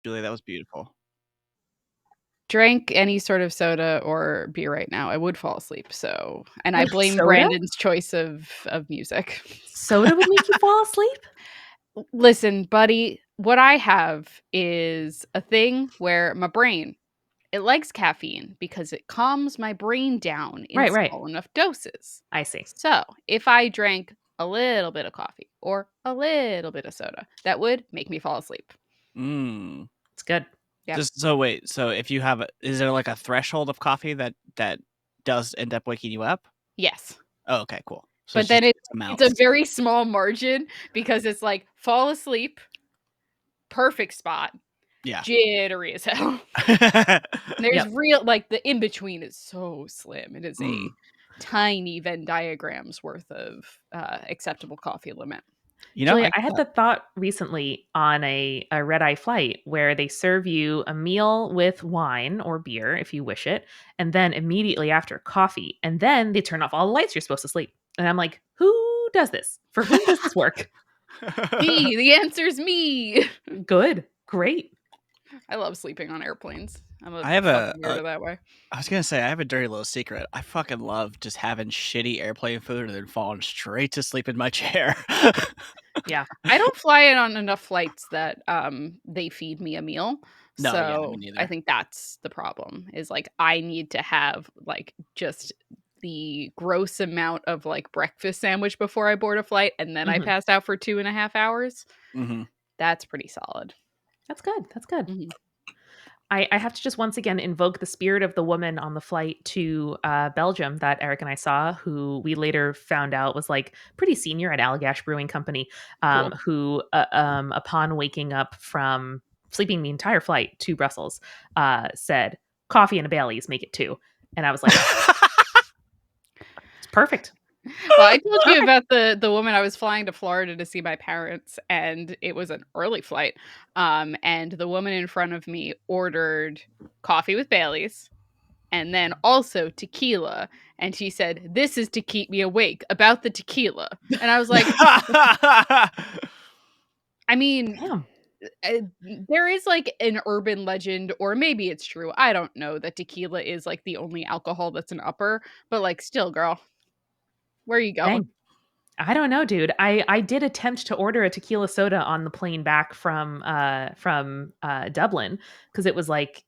Julie, that was beautiful. Drank any sort of soda or beer right now, I would fall asleep. So, and I Like blame soda? Brandon's choice of music. Soda would make you fall asleep? Listen, buddy, what I have is a thing where my brain, it likes caffeine because it calms my brain down in Right. small enough doses. I see. So, if I drank a little bit of coffee or a little bit of soda, that would make me fall asleep. Mm. It's good. Yep. Just so wait, so if you have is there like a threshold of coffee that does end up waking you up? Yes. Oh, okay, cool. So But it's then just it's a amounts. very small margin because it's like fall asleep, perfect spot, Yeah. jittery as hell. There's Yep. real like the in between is so slim. It is Mm. a tiny Venn diagrams worth of acceptable coffee limit. You know, Julia, I had the thought recently on a red-eye flight where they serve you a meal with wine or beer if you wish it, and then immediately after coffee, and then they turn off all the lights, you're supposed to sleep. And I'm like, who does this? For whom does this work? Me, the answer's me. Good. Great. I love sleeping on airplanes. I'm a I have fucking weirdo that way. I was gonna say I have a dirty little secret. I fucking love just having shitty airplane food and then falling straight to sleep in my chair. Yeah. I don't fly in on enough flights that they feed me a meal. No, yeah, me So I neither. think that's the problem is like I need to have like just the gross amount of like breakfast sandwich before I board a flight and then I Mhm. passed out for 2.5 hours. Mm-hmm. That's pretty solid. That's good. That's good. Mhm. I have to just once again invoke the spirit of the woman on the flight to Belgium that Eric and I saw, who we later found out was like pretty senior at Allagash Brewing Company, Cool. who, upon waking up from sleeping the entire flight to Brussels, said, "Coffee and a Bailey's, make it two." And I was like, "It's perfect." Well, I told you Perfect. about the woman I was flying to Florida to see my parents, and it was an early flight. And the woman in front of me ordered coffee with Bailey's and then also tequila. And she said, "This is to keep me awake about the tequila." And I was like, I mean, Damn. there is like an urban legend, or maybe it's true. I don't know that tequila is like the only alcohol that's an upper, but like, still, girl, where are you going? Dang. I don't know, dude. I did attempt to order a tequila soda on the plane back from Dublin because it was like,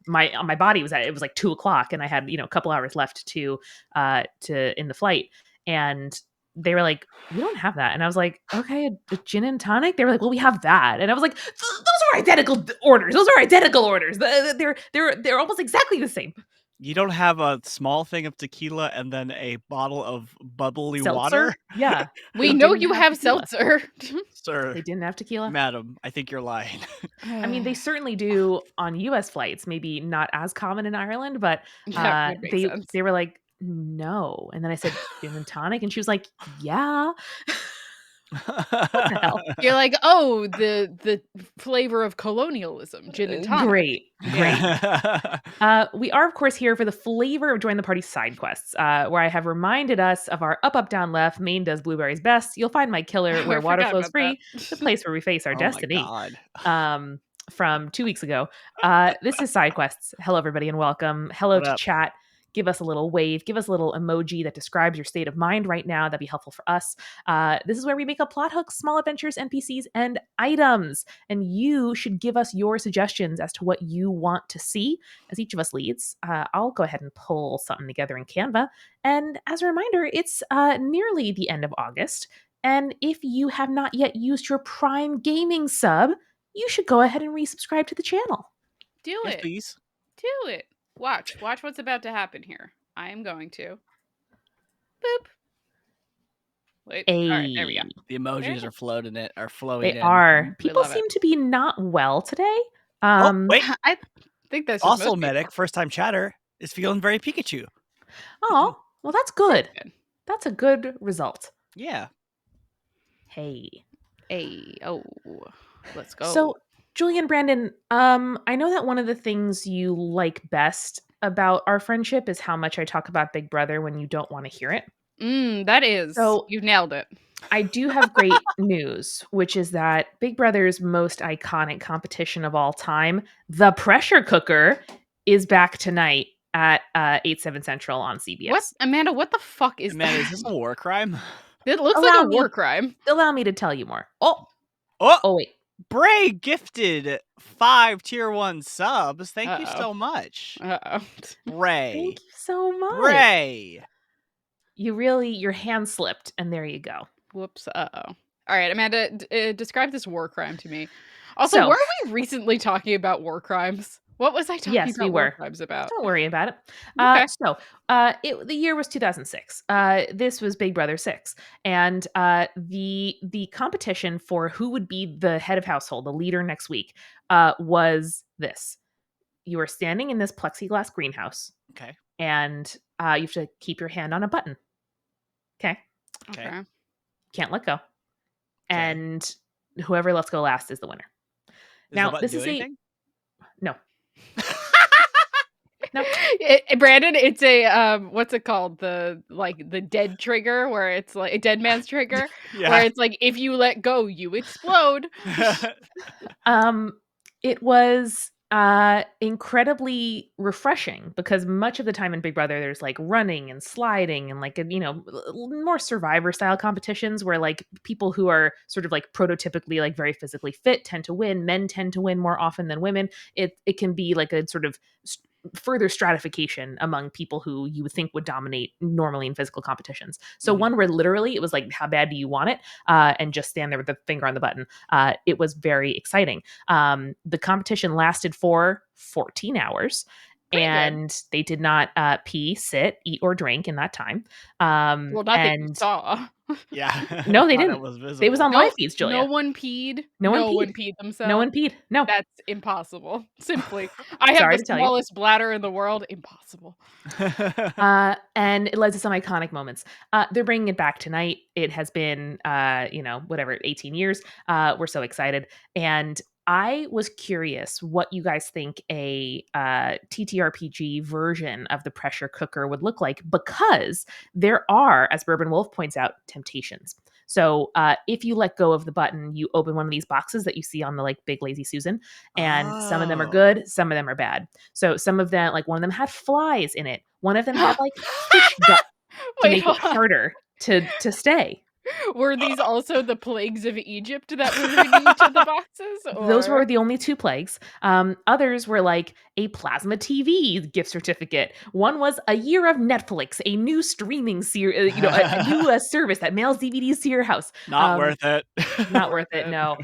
my body was at it was like 2 o'clock and I had, a couple hours left to in the flight. And they were like, "We don't have that." And I was like, "Okay, a gin and tonic?" They were like, "Well, we have that." And I was like, Those are identical orders. Those are identical orders. They're almost exactly the same." You don't have a small thing of tequila and then a bottle of bubbly water? Seltzer? Yeah. We They know didn't you have have tequila. seltzer. Sir, They didn't have tequila. madam, I think you're lying. I mean, they certainly do on US flights, maybe not as common in Ireland, but That would make they sense. they were like, "No." And then I said, "Gin and tonic?" And she was like, "Yeah." What the hell? You're like, "Oh, the flavor of colonialism, gin and tonic." Great, great. We are, of course, here for the flavor of Join the Party side quests, where I have reminded us of our up, down, left. Maine does blueberries best. You'll find my killer I where water forgot flows about that. free, the place where we face our Oh my destiny. god. From 2 weeks ago. This is side quests. Hello, everybody, and welcome. Hello What to up? chat. Give us a little wave. Give us a little emoji that describes your state of mind right now. That'd be helpful for us. This is where we make up plot hooks, small adventures, NPCs, and items. And you should give us your suggestions as to what you want to see as each of us leads. I'll go ahead and pull something together in Canva. And as a reminder, it's nearly the end of August. And if you have not yet used your Prime Gaming sub, you should go ahead and resubscribe to the channel. Do Yes, it. please. Do it. Watch what's about to happen here. I am going to. Boop. Wait. All right, there we go. The emojis are flowing in. They In. are. We People love it. seem to be not well today. Oh, wait. I think that's just Also, most people. Medic, first time chatter, is feeling very Pikachu. Oh, well, that's good. Good. That's a good result. Yeah. Hey. Oh, let's go. So, Julie and Brandon, I know that one of the things you like best about our friendship is how much I talk about Big Brother when you don't want to hear it. That is. So, You nailed it. I do have great news, which is that Big Brother's most iconic competition of all time, the pressure cooker, is back tonight at 8/7 Central on What, CBS. Amanda? What the fuck is Amanda, is that? this a war crime? It looks like Allow a war me crime. allow me to tell you more. Oh, Oh, oh wait. Bray gifted 5 tier 1 subs. Thank you Uh-oh. so much. Uh-oh. Bray. Thank you so much. Bray. Your hand slipped, and there you go. Whoops. Uh-oh. All right, Amanda, describe this war crime to me. Also, So, weren't we recently talking about war crimes? What was I talking yes, we about war were. crimes about? Don't worry about it. Okay. The year was 2006. This was Big Brother 6, and the competition for who would be the head of household, the leader next week, was this: you are standing in this plexiglass greenhouse, Okay. and you have to keep your hand on a button. Okay, Okay. Okay. can't let go, and whoever lets go last is the winner. Does Now, the button this do is anything? no. No. Brandon, it's a what's it called? The dead trigger, where it's like a dead man's trigger, where Yeah. it's like if you let go, you explode. It was incredibly refreshing because much of the time in Big Brother there's like running and sliding and like more survivor style competitions where like people who are sort of like prototypically like very physically fit tend to win. Men tend to win more often than women. It can be like a sort of further stratification among people who you would think would dominate normally in physical competitions. So Mhm. one where literally it was like, how bad do you want it? And just stand there with the finger on the button. It was very exciting. The competition lasted for 14 hours. Pretty good. And they did not pee, sit, eat, or drink in that time. Well, not that you And saw. Yeah. no, they Not that didn't. was It was visible. on live No, feeds, no Julia. one peed. No one No peed. one peed No themselves. one peed. No. That's impossible. Simply, I have Sorry the to tell you. smallest bladder in the world. Impossible. And it led to some iconic moments. They're bringing it back tonight. It has been, whatever, 18 years. We're so excited. And I was curious what you guys think a TTRPG version of the pressure cooker would look like because there are, as Bourbon Wolf points out, temptations. So if you let go of the button, you open one of these boxes that you see on the like Big Lazy Susan, and some of them are Oh. good, some of them are bad. So some of them, like one of them had flies in it. One of them had like fish gut to Wait, make it hold on. harder to stay. Were these also the plagues of Egypt that were hidden in each of the boxes, Those were or the only two plagues. Others were like a plasma TV gift certificate. One was a year of Netflix, a new streaming series, a new service that mails DVDs to your house. Not worth it. Not not worth worth it, it? no.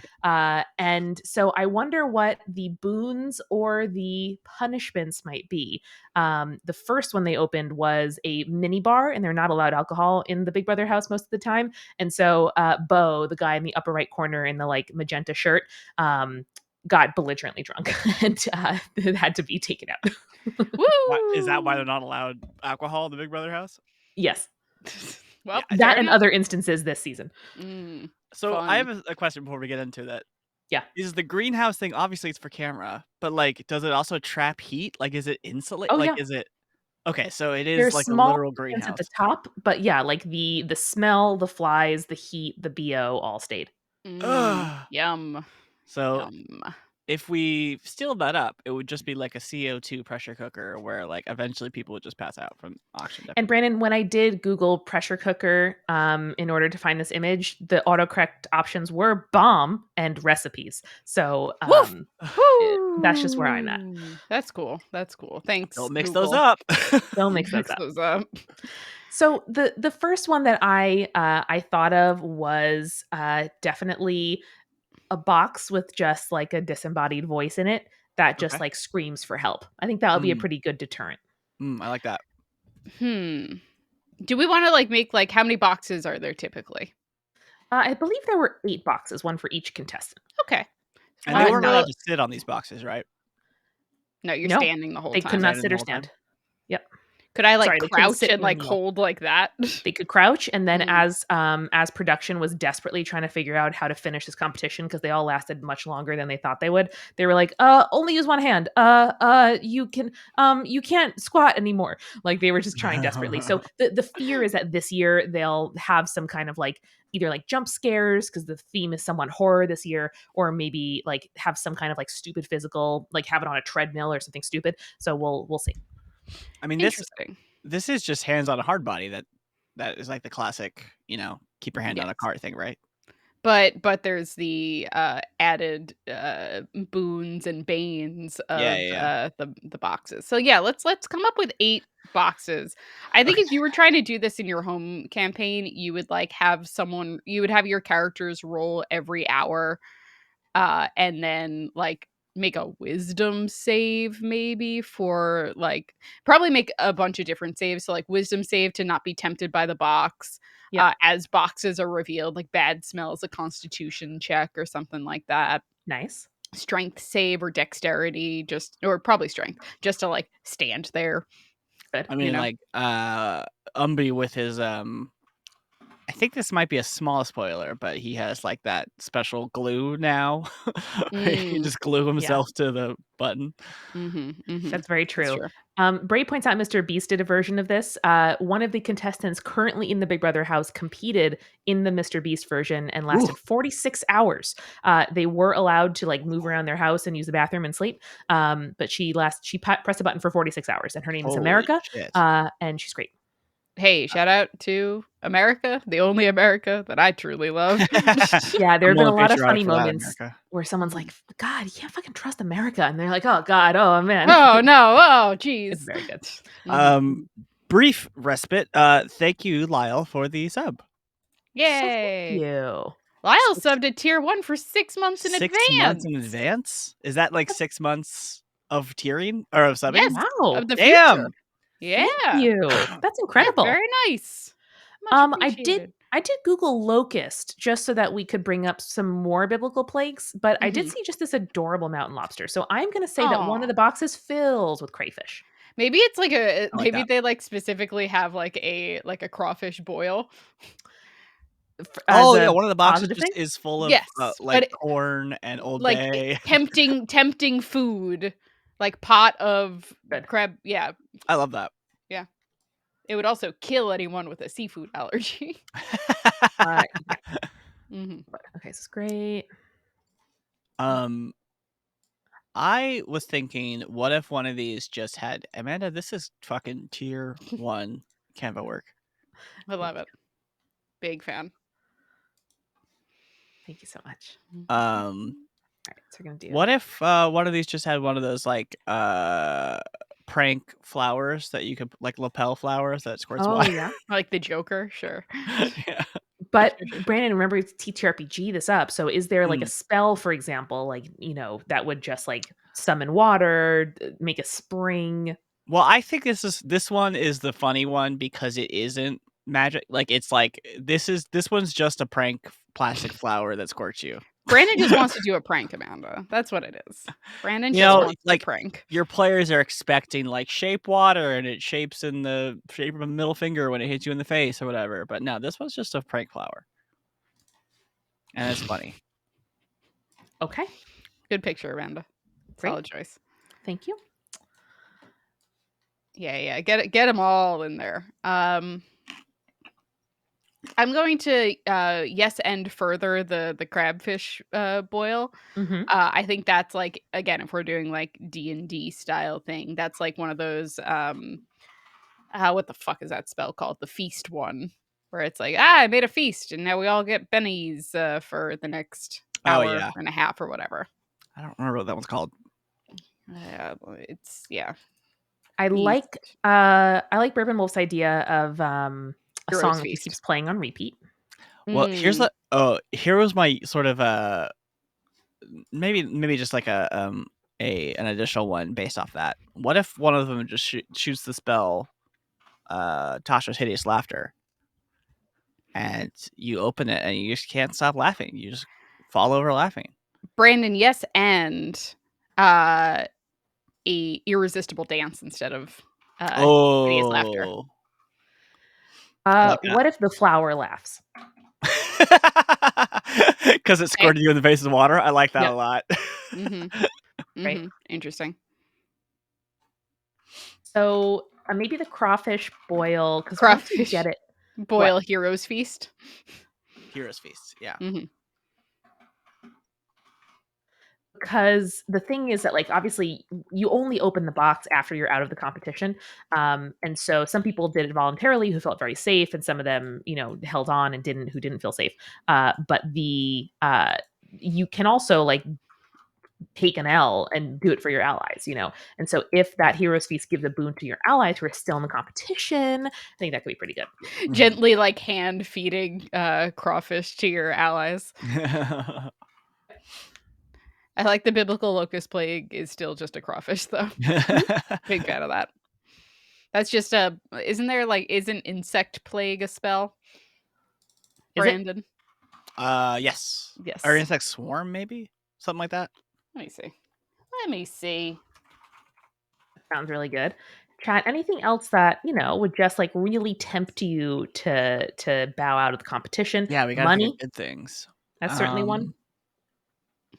And so I wonder what the boons or the punishments might be. The first one they opened was a mini bar, and they're not allowed alcohol in the Big Brother house most of the time. And so Bo, the guy in the upper right corner in the like magenta shirt, got belligerently drunk and it had to be taken out. Is that why they're Woo! not allowed alcohol in the Big Brother house? Yes, Well, Yeah. fair that and enough. other instances this season. So I Fun. have a question before we get into that. Yeah. Is the greenhouse thing obviously it's for camera, but like does it also trap heat? Like is it insulate Oh like yeah. is it okay, so it is There's like a small literal vents at the greenhouse. top, but yeah, like the smell, the flies, the heat, the BO all stayed. Ugh. Yum. So Yum. if we steal that up, it would just be like a CO2 pressure cooker where like eventually people would just pass out from oxygen And deprivation. Brandon, when I did Google pressure cooker in order to find this image, the autocorrect options were bomb and recipes. So Woof. that's just where I'm at. Woo! That's cool. That's cool. Thanks, Don't mix those Google. up. Don't mix those Mix up. those up. So the first one that I thought of was definitely a box with just like a disembodied voice in it that just Okay. like screams for help. I think that would be a Mm, pretty good deterrent. I like that. Hmm. Do we want to like make like how many boxes are there typically? I believe there were 8 boxes, one for each contestant. Okay. And they Fine. weren't Not allowed to sit on these boxes, right? No, you're no, standing the whole they could time. not Standing sit the or whole time? stand. Yep. Could I like Sorry, they couldn't crouch sit and in the like meal. hold like that? They could crouch, and then Mm. as production was desperately trying to figure out how to finish this competition because they all lasted much longer than they thought they would, they were like, only use one hand. You can't squat anymore. Like they were just trying desperately. So the fear is that this year they'll have some kind of like either like jump scares because the theme is somewhat horror this year, or maybe like have some kind of like stupid physical, like have it on a treadmill or something stupid. So we'll see. I mean, Interesting. this is just hands on a hard body. That is like the classic, keep your hand on Yes. a cart thing, right? But there's the added boons and banes Yeah, of yeah, the boxes. So yeah, let's come up with 8 boxes. I think okay. if you were trying to do this in your home campaign, you would like you would have your characters roll every hour, and then like make a wisdom save maybe for like probably make a bunch of different saves. So like wisdom save to not be tempted by the box. Yep. As boxes are revealed, like bad smells, a constitution check or something like that. Nice. Strength save or dexterity, or probably strength, just to like stand there, Good. I you mean, know. like, Umby with his, I think this might be a small spoiler, but he has like that special glue now. He can Mm, just glue Yeah. himself to the button. mm-hmm. That's very That's true. true. Bray points out Mr. Beast did a version of this. One of the contestants currently in the Big Brother house competed in the Mr. Beast version and Ooh. lasted 46 hours. They were allowed to like move around their house and use the bathroom and sleep. But she pressed a button for 46 hours, and her name is Holy America. shit. And she's great. Hey, shout out to America, the only America that I truly love. Yeah, there I'm have been only a lot of patriotic funny for that, moments America. where someone's Mhm. like, "God, you can't fucking trust America," and they're like, "Oh God, oh man." Oh no! Oh It's geez. very good. Um, brief respite. Thank you, Lyle, for the sub. So thank Yay! you. Lyle Six, subbed at tier 1 for 6 months in 6 months in advance. advance? Is that like 6 months of tiering or of Yes, subbing? wow. of the future. Damn. Yeah, Thank you. That's that's incredible. very nice. Much I did appreciated. I did Google locust just so that we could bring up some more biblical plagues, but I did Mhm. see just this adorable mountain lobster. So I'm going to say that one of Aw. the boxes fills with crayfish. Maybe it's like I like maybe that. they like specifically have like a crawfish boil. As Oh, yeah, a one of the boxes positive just thing. is full of, Yes, like, but corn and Old like Bay. tempting food, like pot of Good. crab. Yeah, I love that. yeah. It would also kill anyone with a seafood allergy. Yeah. Mhm. Okay, this is great. Um, I was thinking, what if one of these just had Amanda, this is fucking tier 1 Canva work. I Thank love it. you. Big fan. Thank you so much. Um, All right, so we're gonna do. what if, one of these just had one of those, like, prank flowers that you could like, lapel flowers that squirts Oh water? yeah. Like the Joker, sure. Yeah. But Sure. Brandon, remember it's TTRPG this up. So is there like a Mm. spell, for example, like that would just like summon water, make a spring? Well, I think this one is the funny one because it isn't magic. Like, it's like, this one's just a prank plastic flower that squirts you. Brandon just wants to do a prank, Amanda. That's what it is. Brandon You just know, wants to like, prank. your players are expecting, like, shape water, and it shapes in the shape of a middle finger when it hits you in the face or whatever, but no, this one's just a prank flower. And it's funny. Okay, Good picture, Amanda. great. Solid choice. Thank you. Yeah. Get them all in there. I'm going to yes end further the crabfish boil. Mm-hmm. I think that's like, again, if we're doing like D&D style thing, that's like one of those what the fuck is that spell called? The feast one, where it's like, I made a feast and now we all get bennies for the next Oh, hour yeah. and a half or whatever. I don't remember what that one's called. It's yeah, I feast, like Bourbon Wolf's idea of a heroes song that just feast. keeps playing on repeat. Well, Mm. here was my sort of, maybe just like an additional one based off that. What if one of them just shoots the spell, Tasha's Hideous Laughter, and you open it and you just can't stop laughing. You just fall over laughing. Brandon, yes, and a irresistible dance instead of hideous laughter. Oh. like that. What if the flower laughs? Because it squirted you in the face with water. I like that Yeah. a lot. Right. Interesting. So maybe the crawfish boil, because once you Crawfish get it, boil hero's feast. Heroes Feast. Yeah. because the thing is that, like, obviously you only open the box after you're out of the competition, and so some people did it voluntarily who felt very safe, and some of them, held on and didn't feel safe. But the you can also, like, take an L and do it for your allies, and so if that hero's feast gives a boon to your allies who are still in the competition, I think that could be pretty good. Gently, like, hand feeding crawfish to your allies. I like the biblical locust plague is still just a crawfish, though. Big fan of that. That's just isn't insect plague a spell? Is it? Brandon? Yes. Yes. Or insect swarm, maybe? Something like that. Let me see. Sounds really good. Chat, anything else that, would just, like, really tempt you to bow out of the competition? Yeah, we gotta think Money, of good things. that's certainly one.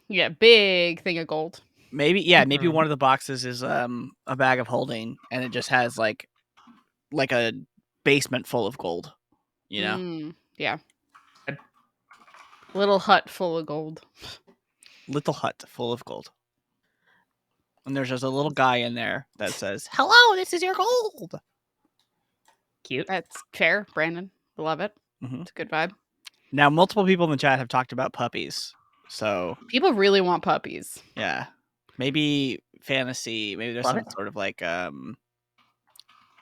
Yeah, big thing of gold. Maybe one of the boxes is a bag of holding, and it just has like a basement full of gold. Yeah. Little hut full of gold. Little hut full of gold. And there's just a little guy in there that says, "Hello, this is your gold." Cute. That's fair, Brandon. Love it. Mhm. It's a good vibe. Now, multiple people in the chat have talked about puppies. So, People really want puppies. yeah. Maybe fantasy. Maybe there's Love some it. sort of like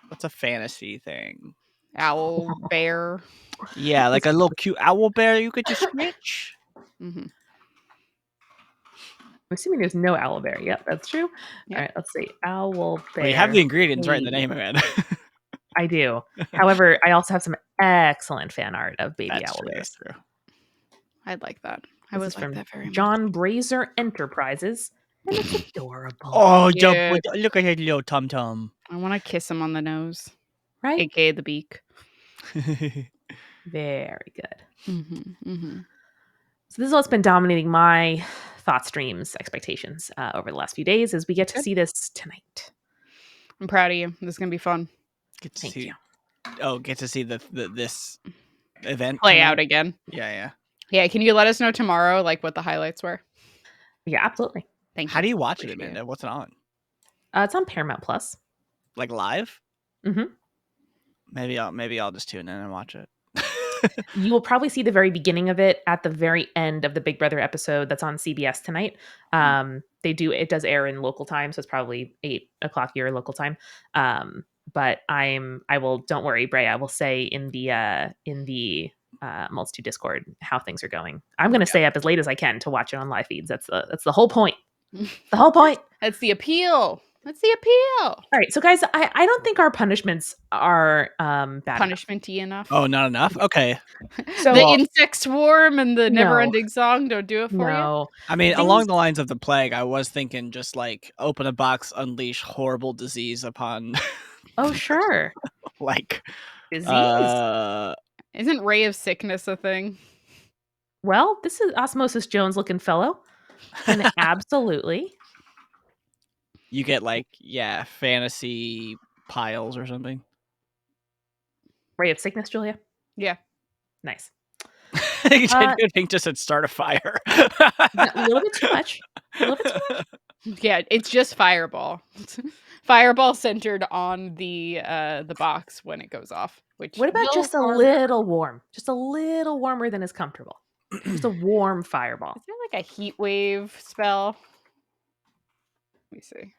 what's a fantasy thing? Owl, bear. Yeah, like a little cute owl bear you could just scratch. Mm-hmm. I'm assuming there's no owl bear. Yep, that's true. Yep. All right, let's see. Owl bear. Well, you have the ingredients right in the baby. name of it. I do. However, I also have some excellent fan art of baby That's owl true, bears. that's true. I'd like that. I This would is like from that very much. John Brazer Enterprises, and it's adorable. Oh, Yeah. look at his little tum tum. I want to kiss him on the nose, Right? aka the beak. Very good. Mm-hmm. So this is what's been dominating my thought streams expectations over the last few days, as we get to see this tonight. I'm proud of you. This is gonna be fun. Get to Thank see. you. Oh, get to see this event Play tonight? out again. Yeah. Yeah, can you let us know tomorrow, like, what the highlights were? Yeah, absolutely. Thank you. How do you watch it, Appreciate Amanda? What's it on? It's on Paramount Plus. Like live? Mm-hmm. Maybe I'll just tune in and watch it. You will probably see the very beginning of it at the very end of the Big Brother episode that's on CBS tonight. It does air in local time, so it's probably 8:00 your local time. But don't worry, Brea, I will say in the multitude Discord how things are going. I'm going to stay up as late as I can to watch it on live feeds. That's the whole point. The whole point. That's the appeal. That's the appeal. All right, so guys, I don't think our punishments are bad enough. Punishment-y enough. Oh, not enough? Okay. So the insect swarm and the No. never-ending song don't do it for you? No. I mean, Things- along the lines of the plague, I was thinking just like open a box, unleash horrible disease upon Oh, sure. like Disease. Isn't Ray of Sickness a thing? Well, this is Osmosis Jones looking fellow. And absolutely. you get like, fantasy piles or something. Ray of Sickness, Julia. Yeah. Nice. I think just said start a fire. A little bit too much. Yeah, it's just Fireball. Fireball centered on the box when it goes off. What about just a little warm? Just a little warmer than is comfortable. Just a warm fireball. Is there like a heat wave spell? Let me see.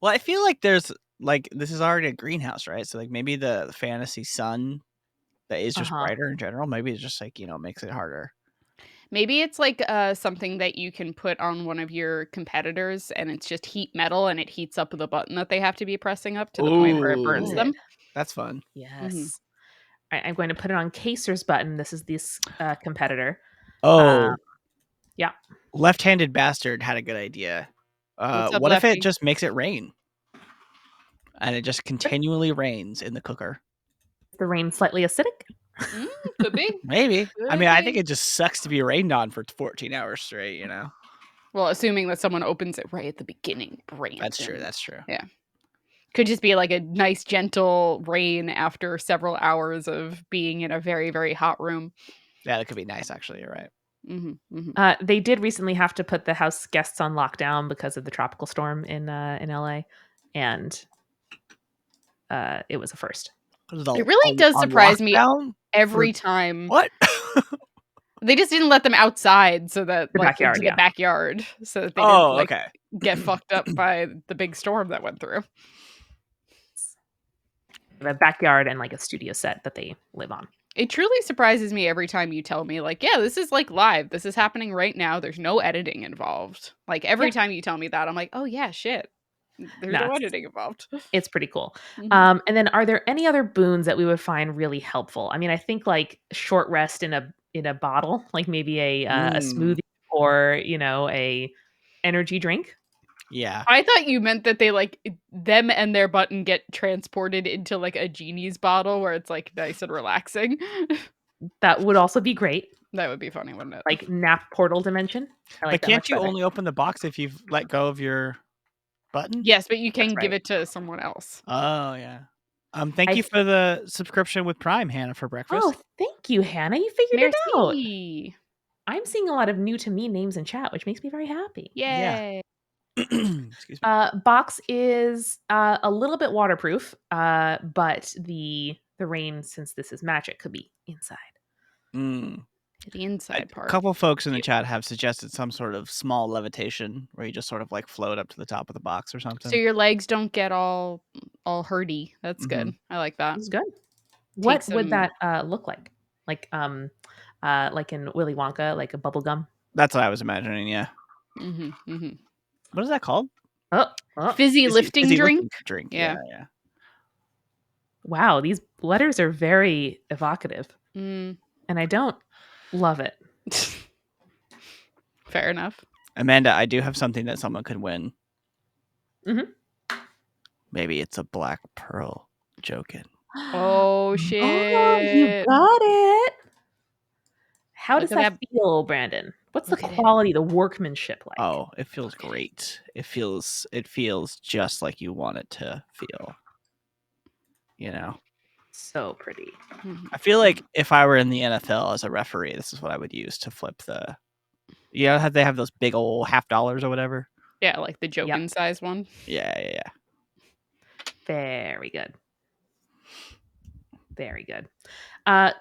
Well, I feel like there's like this is already a greenhouse, right? So like maybe the fantasy sun that is just brighter in general. Maybe it's just like, makes it harder. Maybe it's like something that you can put on one of your competitors, and it's just heat metal, and it heats up the button that they have to be pressing up to the point where it burns Ooh. them. That's fun. Yes. All right, I'm going to put it on Kaser's button. This is this competitor. Oh. Yeah. Left-handed bastard had a good idea. What's up, what if Lefty? it just makes it rain? and it just continually rains in the cooker. The rain slightly acidic. Could be. Maybe. I Could mean, I think be. it just sucks to be rained on for 14 hours straight, you know? Well, assuming that someone opens it right at the beginning, rain. That's true. That's true. Yeah. Could just be like a nice, gentle rain after several hours of being in a very, very hot room. Yeah, that could be nice, actually. You're right. They did recently have to put the house guests on lockdown because of the tropical storm in LA, and it was a first. It really does surprise me every time. What? They just didn't let them outside so that The backyard, into yeah. the backyard so that they didn't okay. get fucked up by the big storm that went through. A backyard and like a studio set that they live on. It truly surprises me every time you tell me, like, yeah, this is like live. This is happening right now. There's no editing involved. Like every time you tell me that, I'm like, oh yeah, shit. There's no editing involved. It's pretty cool. Mhm. And then are there any other boons that we would find really helpful? I mean, I think like short rest in a bottle, like maybe a smoothie or, you know, a energy drink. Yeah. I thought you meant that they like them and their button get transported into like a genie's bottle where it's like nice and relaxing. That would also be great. That would be funny, wouldn't it? Like nap portal dimension. I like But that can't much you better. only open the box if you've let go of your button? Yes, but you can That's give right. it to someone else. Oh, yeah. Thank you for the subscription with Prime, Hannah, for breakfast. Oh, thank you, Hannah. You figured it out. Merci. I'm seeing a lot of new to me names in chat, which makes me very happy. Yay. Excuse me. Box is a little bit waterproof, but the rain, since this is magic, could be inside. The inside A part. couple folks in the chat have suggested some sort of small levitation where you just sort of like float up to the top of the box or something. So your legs don't get all hurdy. That's good. I like that. It's good. What some- would that look like? Like in Willy Wonka, like a bubble gum? That's what I was imagining, yeah. What is that called? Fizzy lifting drink? Yeah. Wow, these letters are very evocative. And I don't love it. Fair enough. Amanda, I do have something that someone could win. Mm-hmm. Maybe it's a black pearl joking. Oh, shit. Oh, you got it. How Look does at that feel, Brandon? What's Look the at quality, the workmanship like? Oh, it feels great. It feels just like you want it to feel. You know? So pretty. I feel like if I were in the NFL as a referee, this is what I would use to flip the... You know how they have those big old $50 or whatever? Yeah, like the joking size one. Yeah. Very good. Very good.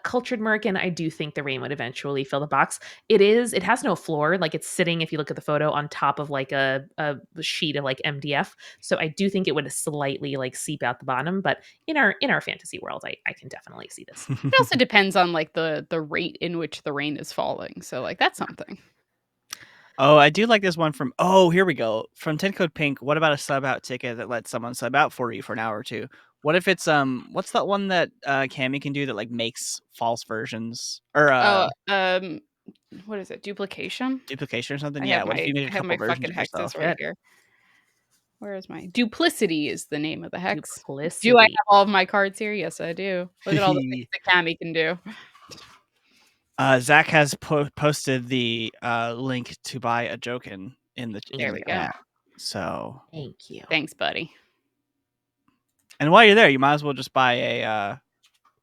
Cultured Merkin, I do think the rain would eventually fill the box. It has no floor. Like it's sitting, if you look at the photo, on top of like a sheet of like MDF. So I do think it would slightly like seep out the bottom. But in our fantasy world, I can definitely see this. It also depends on like the rate in which the rain is falling. So like that's something. Oh, I do like this one from... Oh, here we go. From 10 Code Pink, what about a sub out ticket that lets someone sub out for you for an hour or two? What if it's what's that one that Cammy can do that like makes false versions or what is it? Duplication or something? I Yeah, have what if you make a I have couple my versions fucking of yourself? hexes right here. Where is my duplicity? Is the name of the hex? Duplicity. Do I have all of my cards here? Yes, I do. Look at all the things that Cammy can do. Zach has posted the link to buy a Jokin in the chat. So thank you. Thanks, buddy. And while you're there, you might as well just buy a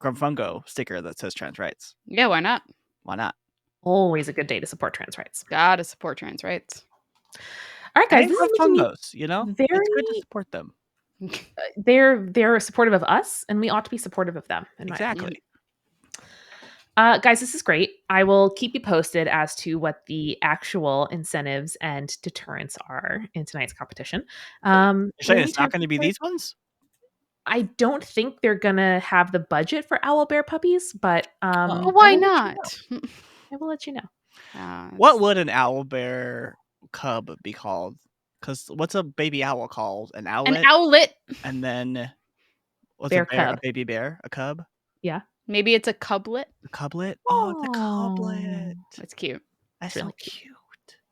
Grumfungo sticker that says trans rights. Yeah, why not? Why not? Always a good day to support trans rights. Gotta support trans rights. All right, guys. This is Grumfungos, you know? Very... It's good to support them. They're supportive of us, and we ought to be supportive of them. Exactly. Guys, this is great. I will keep you posted as to what the actual incentives and deterrents are in tonight's competition. You're saying it's not going to be these ones? I don't think they're going to have the budget for owlbear puppies, but why not? I will let you know. What would an owlbear cub be called? Because what's a baby owl called? An owlet? An owlet. And then what's bear a bear? cub. A baby bear? A cub? Yeah. Maybe it's a cublet. A cublet? Oh, it's a cublet. That's cute. That's really so cute.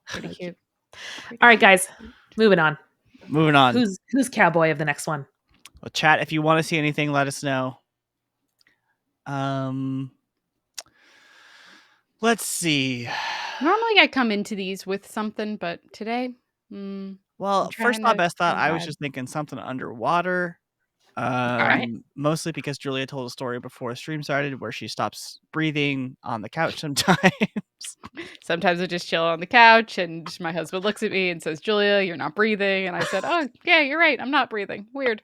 Pretty cute. All right, guys. Moving on. Moving on. Who's cowboy of the next one? Well, chat, if you want to see anything, let us know. Let's see. Normally I come into these with something, but today, Well, I'm first trying thought, to best thought, come I was bad. just thinking something underwater. right. Mostly because Julia told a story before the stream started where she stops breathing on the couch sometimes. Sometimes I just chill on the couch and my husband looks at me and says, Julia, you're not breathing. And I said, oh, yeah, you're right. I'm not breathing. Weird.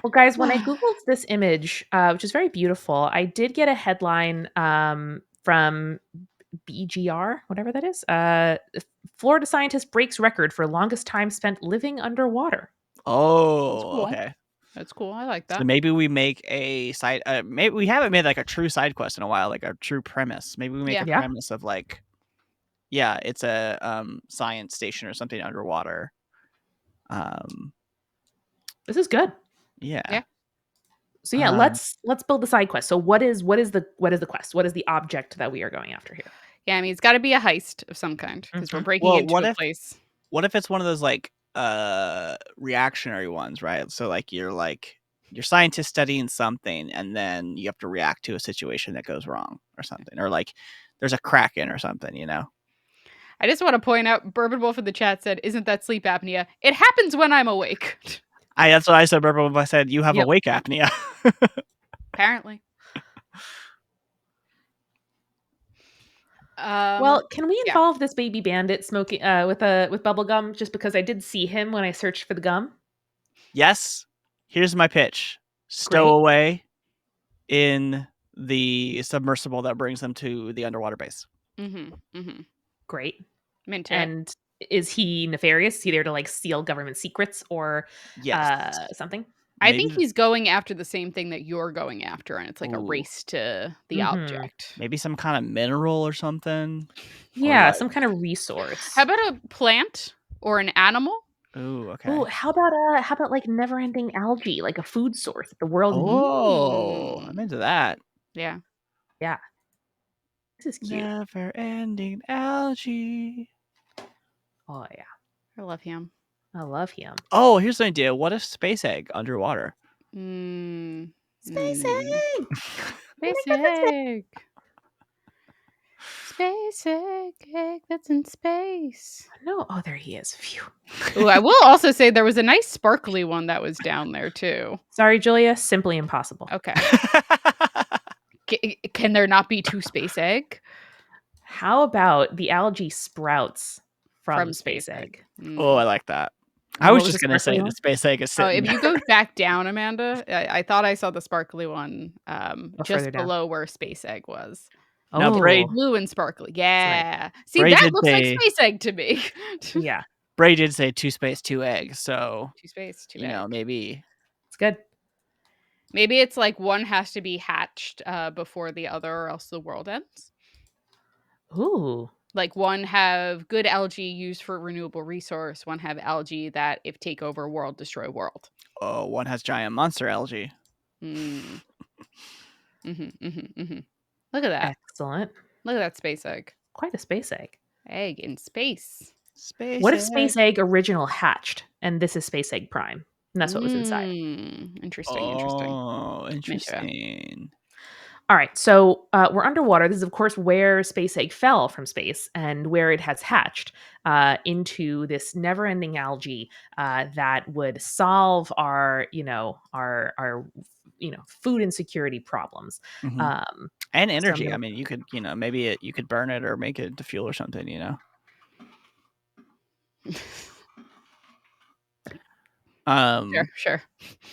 Well, guys, when I Googled this image, which is very beautiful, I did get a headline from BGR, whatever that is. Florida scientist breaks record for longest time spent living underwater. That's Oh, cool. okay. That's cool. I like So that. maybe we make a side. Maybe we haven't made like a true side quest in a while, like a true premise. Maybe we make a Yeah. premise of like, yeah, it's a science station or something underwater. This is good. Yeah. Yeah. So yeah, let's build the side quest. So what is the quest? What is the object that we are going after here? Yeah, I mean, it's got to be a heist of some kind because we're Mhm. breaking Well, into a place. what if it's one of those like reactionary ones, right? So like you're scientists studying something and then you have to react to a situation that goes wrong or something, or like there's a kraken or something, you know. I just want to point out, Bourbon Wolf in the chat said, "Isn't that sleep apnea? It happens when I'm awake." That's what I said. Remember I said you have Yep. awake apnea. Apparently. Well, can we yeah. involve this baby bandit smoking with bubble gum? Just because I did see him when I searched for the gum. Yes. Here's my pitch: stow Great. away in the submersible that brings them to the underwater base. Great. I'm into it. And is he nefarious? Is he there to like steal government secrets or Yes. something? I think he's going after the same thing that you're going after, and it's like a Ooh. race to the Mhm. object. Maybe some kind of mineral or something. Yeah, like- some kind of resource. How about a plant or an animal? Ooh, okay. Ooh, how about like never-ending algae, like a food source that the world needs? Oh, I'm into that. Yeah. Yeah. This is cute. Never-ending algae. Oh yeah. I love him. I love him. Oh, here's an idea. What if space egg underwater? Space egg. Space egg. Space egg that's in space. No, oh there he is. Phew. Ooh, I will also say there was a nice sparkly one that was down there too. Sorry, Julia. Simply impossible. Okay. Can there not be two space egg? How about the algae sprouts from space egg? Oh, I like that. And I was what was just the gonna say sparkly the one? space egg is Oh, sitting if you there. go back down, Amanda, I thought I saw the sparkly one further just down? below where space egg was. Now, Oh, Braid, Blue and sparkly. Yeah. See, Bray that did looks like say- space egg to me. yeah, Bray did say 2 space 2 egg, so Two space, two you know egg. maybe. it's good. Maybe it's like one has to be hatched before the other, or else the world ends. Ooh, Like one have good algae used for renewable resource, one have algae that if take over world, destroy world. Oh, one has giant monster algae. Mm. Look at that. excellent. Look at that space egg. Quite a space egg. Egg in space. Space What egg. if space egg original hatched and this is space egg prime? And that's what was inside. Interesting. Oh, into it. interesting. All right, so we're underwater. This is, of course, where space egg fell from space and where it has hatched into this never-ending algae that would solve our food insecurity problems. Mhm. And So I'm energy. gonna- I mean, you could, maybe you could burn it or make it into fuel or something, you know. Sure.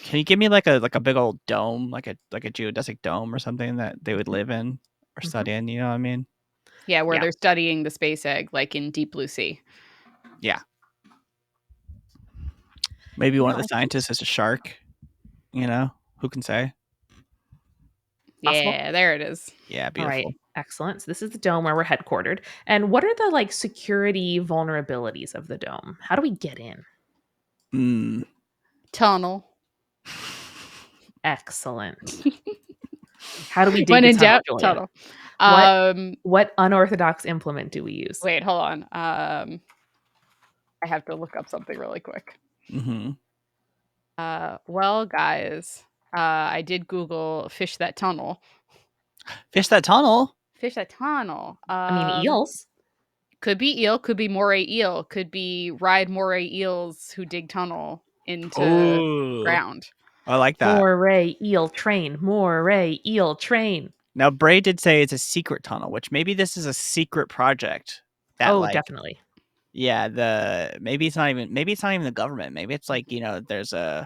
Can you give me like a big old dome, like a geodesic dome or something that they would live in or study in? You know what I mean? Yeah, where Yeah. they're studying the space egg, like in Deep Blue Sea. Yeah. Maybe one of No, the scientists is a shark. You know, who can say? Possible? Yeah, there it is. Yeah, All beautiful. right, excellent. So this is the dome where we're headquartered. And what are the like security vulnerabilities of the dome? How do we get in? Tunnel. Excellent. How do we dig When the in tunnel, doubt, Julia? tunnel. What unorthodox implement do we use? Wait, hold on. I have to look up something really quick. Mm-hmm. Well, guys, I did Google fish that tunnel. Fish that tunnel. Fish that tunnel. I mean, eels. Could be eel, could be moray eel, could be ride moray eels who dig tunnel into Ooh, ground. I like that. Moray eel train. Moray eel train. Now, Bray did say it's a secret tunnel, which maybe this is a secret project. That, Oh, like, definitely. yeah, maybe it's not even the government. Maybe it's like, there's a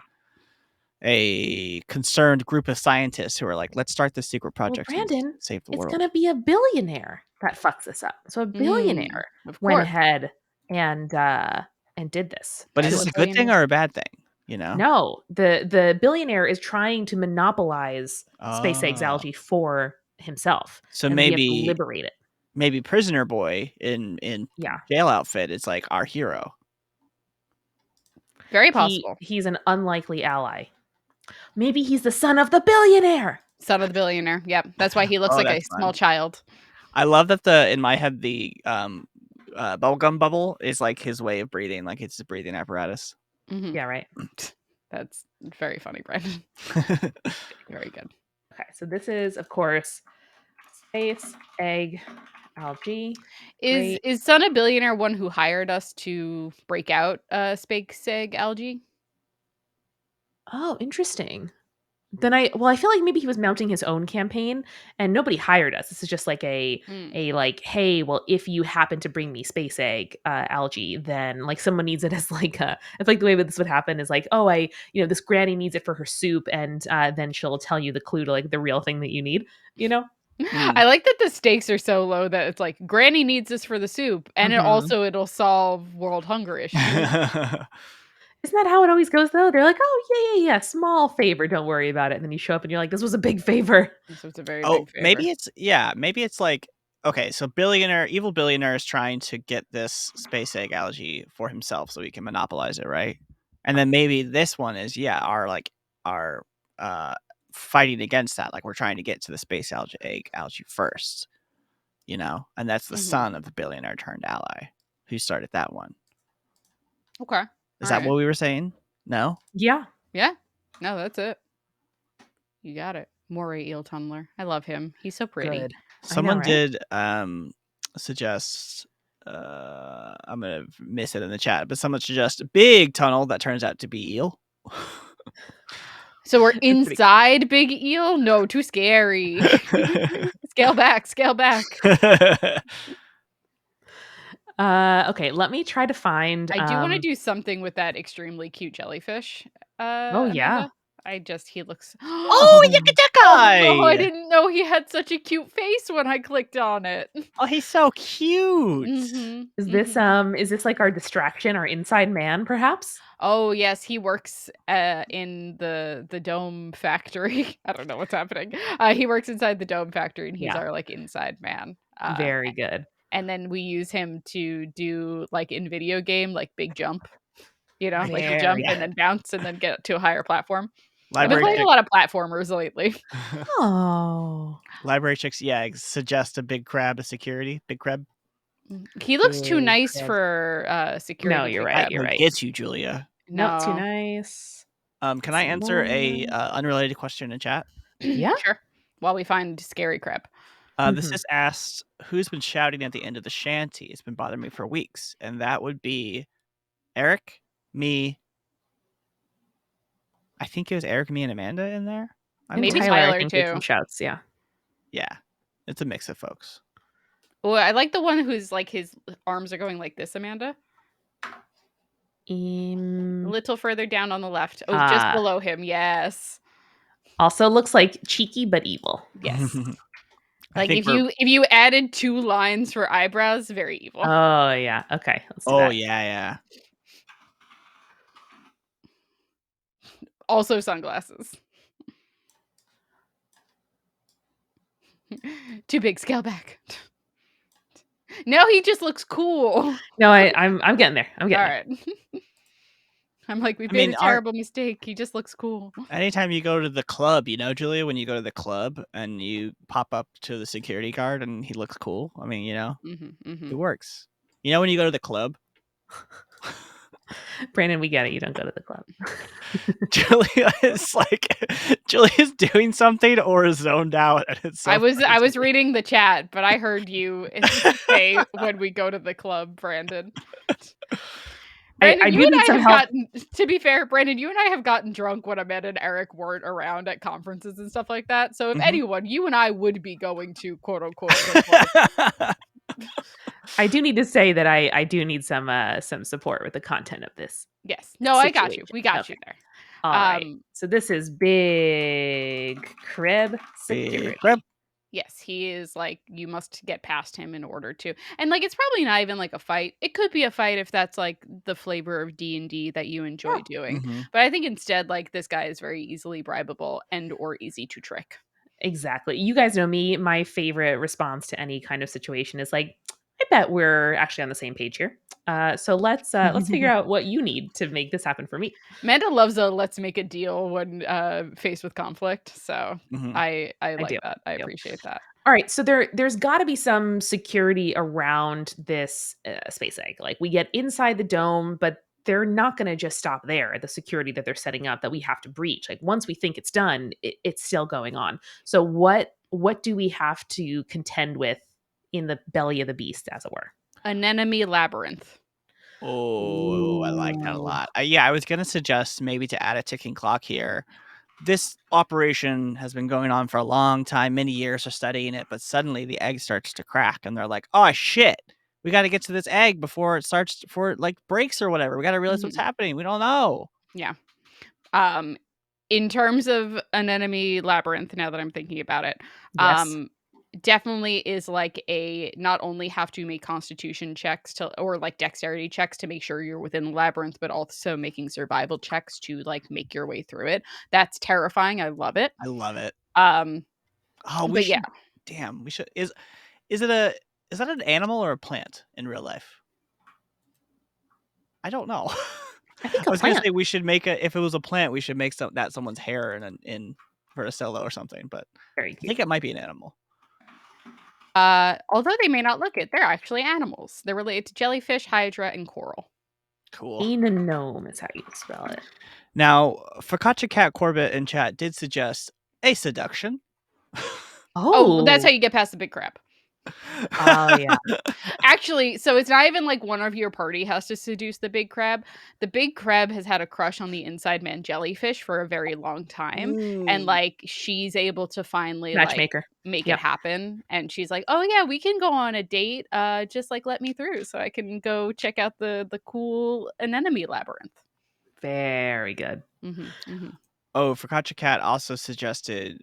concerned group of scientists who are like, let's start this secret Well, project and Brandon, save the it's world. gonna be a billionaire that fucks this up. So a billionaire Of went course. ahead and did this. But That's is this a what good thing billionaires or a bad thing? No, the billionaire is trying to monopolize space eggs Oh. algae for himself. So and we have to maybe liberate it. maybe Prisoner Boy in Yeah. jail outfit is like our hero. Very possible. He's an unlikely ally. Maybe he's the son of the billionaire. Son of the billionaire. Yep. That's why he looks Oh, like a that's fun. small child. I love that in my head the bubblegum bubble is like his way of breathing, like it's a breathing apparatus. Mhm. Yeah, right. That's very funny, Brandon. Very good. Okay, so this is, of course, space egg algae. Great. Is Son of Billionaire one who hired us to break out space egg algae? Oh, interesting. Then I feel like maybe he was mounting his own campaign and nobody hired us. This is just like a like, hey, well, if you happen to bring me space egg algae, then like someone needs it as like a. I feel like the way that this would happen is like, oh, this granny needs it for her soup, and then she'll tell you the clue to like the real thing that you need. I like that the stakes are so low that it's like Granny needs this for the soup, and it'll solve world hunger issues. Isn't that how it always goes though? They're like, oh yeah, small favor, don't worry about it. And then you show up and you're like, this was a big favor. This was a very big favor. maybe it's like, okay, so evil billionaire is trying to get this space egg algae for himself so he can monopolize it, right? And then maybe this one is our fighting against that, like we're trying to get to the space egg algae first, and that's the son of the billionaire turned ally who started that one. Okay. Is that what we were saying? No? Yeah. Yeah. No, that's it. You got it. Moray Eel Tunneler. I love him. He's so pretty. Good. Someone I know, right? did suggest I'm gonna miss it in the chat, but someone suggest a big tunnel that turns out to be eel. So we're inside Big Eel? No, too scary. Scale back. Okay, let me try to find. I do want to do something with that extremely cute jellyfish. Oh yeah. Amanda. He looks. Oh, Yakatekai! Oh, I didn't know he had such a cute face when I clicked on it. Oh, he's so cute. Is this like our distraction, our inside man, perhaps? Oh yes, he works in the dome factory. I don't know what's happening. He works inside the dome factory, and he's our like inside man. Very good. And then we use him to do like in video game, like big jump. Like you jump and then bounce and then get to a higher platform. I've been playing a lot of platformers lately. Oh. Library chicks, suggest a big crab as security. Big crab. He looks too nice for security. No, you're right. You're right. Gets you, Julia. No, too nice. Can I answer a unrelated question in chat? Yeah, sure. While we find scary crab. This is asked, who's been shouting at the end of the shanty? It's been bothering me for weeks, and that would be Eric, me. I think it was Eric, me, and Amanda in there. Maybe Tyler I think too. Some shouts, yeah. Yeah, it's a mix of folks. Well, I like the one who's like his arms are going like this, Amanda. A little further down on the left. Oh, just below him. Yes. Also looks like cheeky but evil. Yes. Like if you added 2 lines for eyebrows, very evil. Oh yeah. Okay. Let's do that. Yeah. Also sunglasses. Too big, scale back. No, he just looks cool. No, I'm getting there. I'm getting there. Right. I'm like, we've made a terrible mistake. He just looks cool. Anytime you go to the club, Julia, when you go to the club and you pop up to the security guard and he looks cool. I mean, it works. When you go to the club. Brandon, we get it. You don't go to the club. Julia's doing something or is zoned out, and it's so I funny to was me. reading the chat, but I heard you say when we go to the club, Brandon. Brandon, I you do and need I some have help. gotten, to be fair, Brandon, you and I have gotten drunk when Amanda and Eric weren't around at conferences and stuff like that. So if Mhm. anyone, you and I would be going to quote unquote the club. I do need to say that I do need some support with the content of this. Yes. No, I got you. Situation. We got Okay. you there. All right. So this is big crib security. Big crib. Yes, he is like, you must get past him in order to. And like, it's probably not even like a fight. It could be a fight if that's like the flavor of D&D that you enjoy doing. Mhm. But I think instead, like, this guy is very easily bribable and or easy to trick. Exactly. You guys know me. My favorite response to any kind of situation is like, I bet we're actually on the same page here. So let's figure out what you need to make this happen for me. Amanda loves a let's make a deal when faced with conflict. So Mhm. I like do. that. I do. appreciate that. All right, so there's got to be some security around this space egg. Like we get inside the dome, but they're not going to just stop there. The security that they're setting up that we have to breach. Like once we think it's done, it's still going on. So what do we have to contend with in the belly of the beast, as it were? An enemy labyrinth. Oh, I like that a Ooh. lot. I was gonna suggest maybe to add a ticking clock here. This operation has been going on for a long time, many years of studying it, but suddenly the egg starts to crack, and they're like, "Oh shit, we got to get to this egg before it like breaks or whatever. We got to realize what's happening. We don't know." Yeah. In terms of an enemy labyrinth, now that I'm thinking about it, Yes. definitely is like a not only have to make constitution checks to or like dexterity checks to make sure you're within the labyrinth, but also making survival checks to like make your way through it. That's terrifying. I love it. I love it. Um, Oh, we but should. yeah, Damn, we should. Is that an animal or a plant in real life? I don't know. I think I a was gonna plant. say we should make if it was a plant, we should make someone's hair in for a solo or something. But Very I cute. think it might be an animal. although they may not look it, they're actually animals. They're related to jellyfish, hydra, and coral. Cool. Gnome is how you spell it. Now, Focaccia Cat Corbett in chat did suggest a seduction. Oh, that's how you get past the big crab. Oh yeah. Actually, so it's not even like one of your party has to seduce the big crab. The big crab has had a crush on the inside man jellyfish for a very long time. And like she's able to finally like Matchmaker. make Yep. it happen. And she's like, "Oh yeah, we can go on a date. Just like let me through so I can go check out the cool anemone labyrinth." Very good. Oh, Focaccia Cat also suggested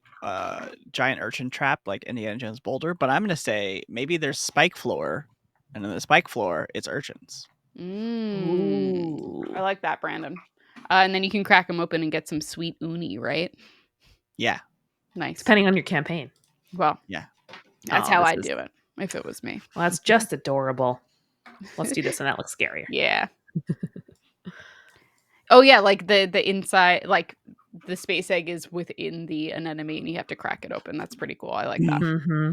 giant urchin trap like Indiana Jones Boulder, but I'm gonna say maybe there's spike floor, and in the spike floor it's urchins. Ooh. I like that, Brandon. And then you can crack them open and get some sweet uni, right? Yeah. Nice. Depending on your campaign. Well, Yeah. that's how I'd do it if it was me. Well, that's just adorable. Let's do this, and that looks scarier. Yeah. Oh yeah, like the inside, like the space egg is within the anemone, and you have to crack it open. That's pretty cool. I like that. Mm-hmm.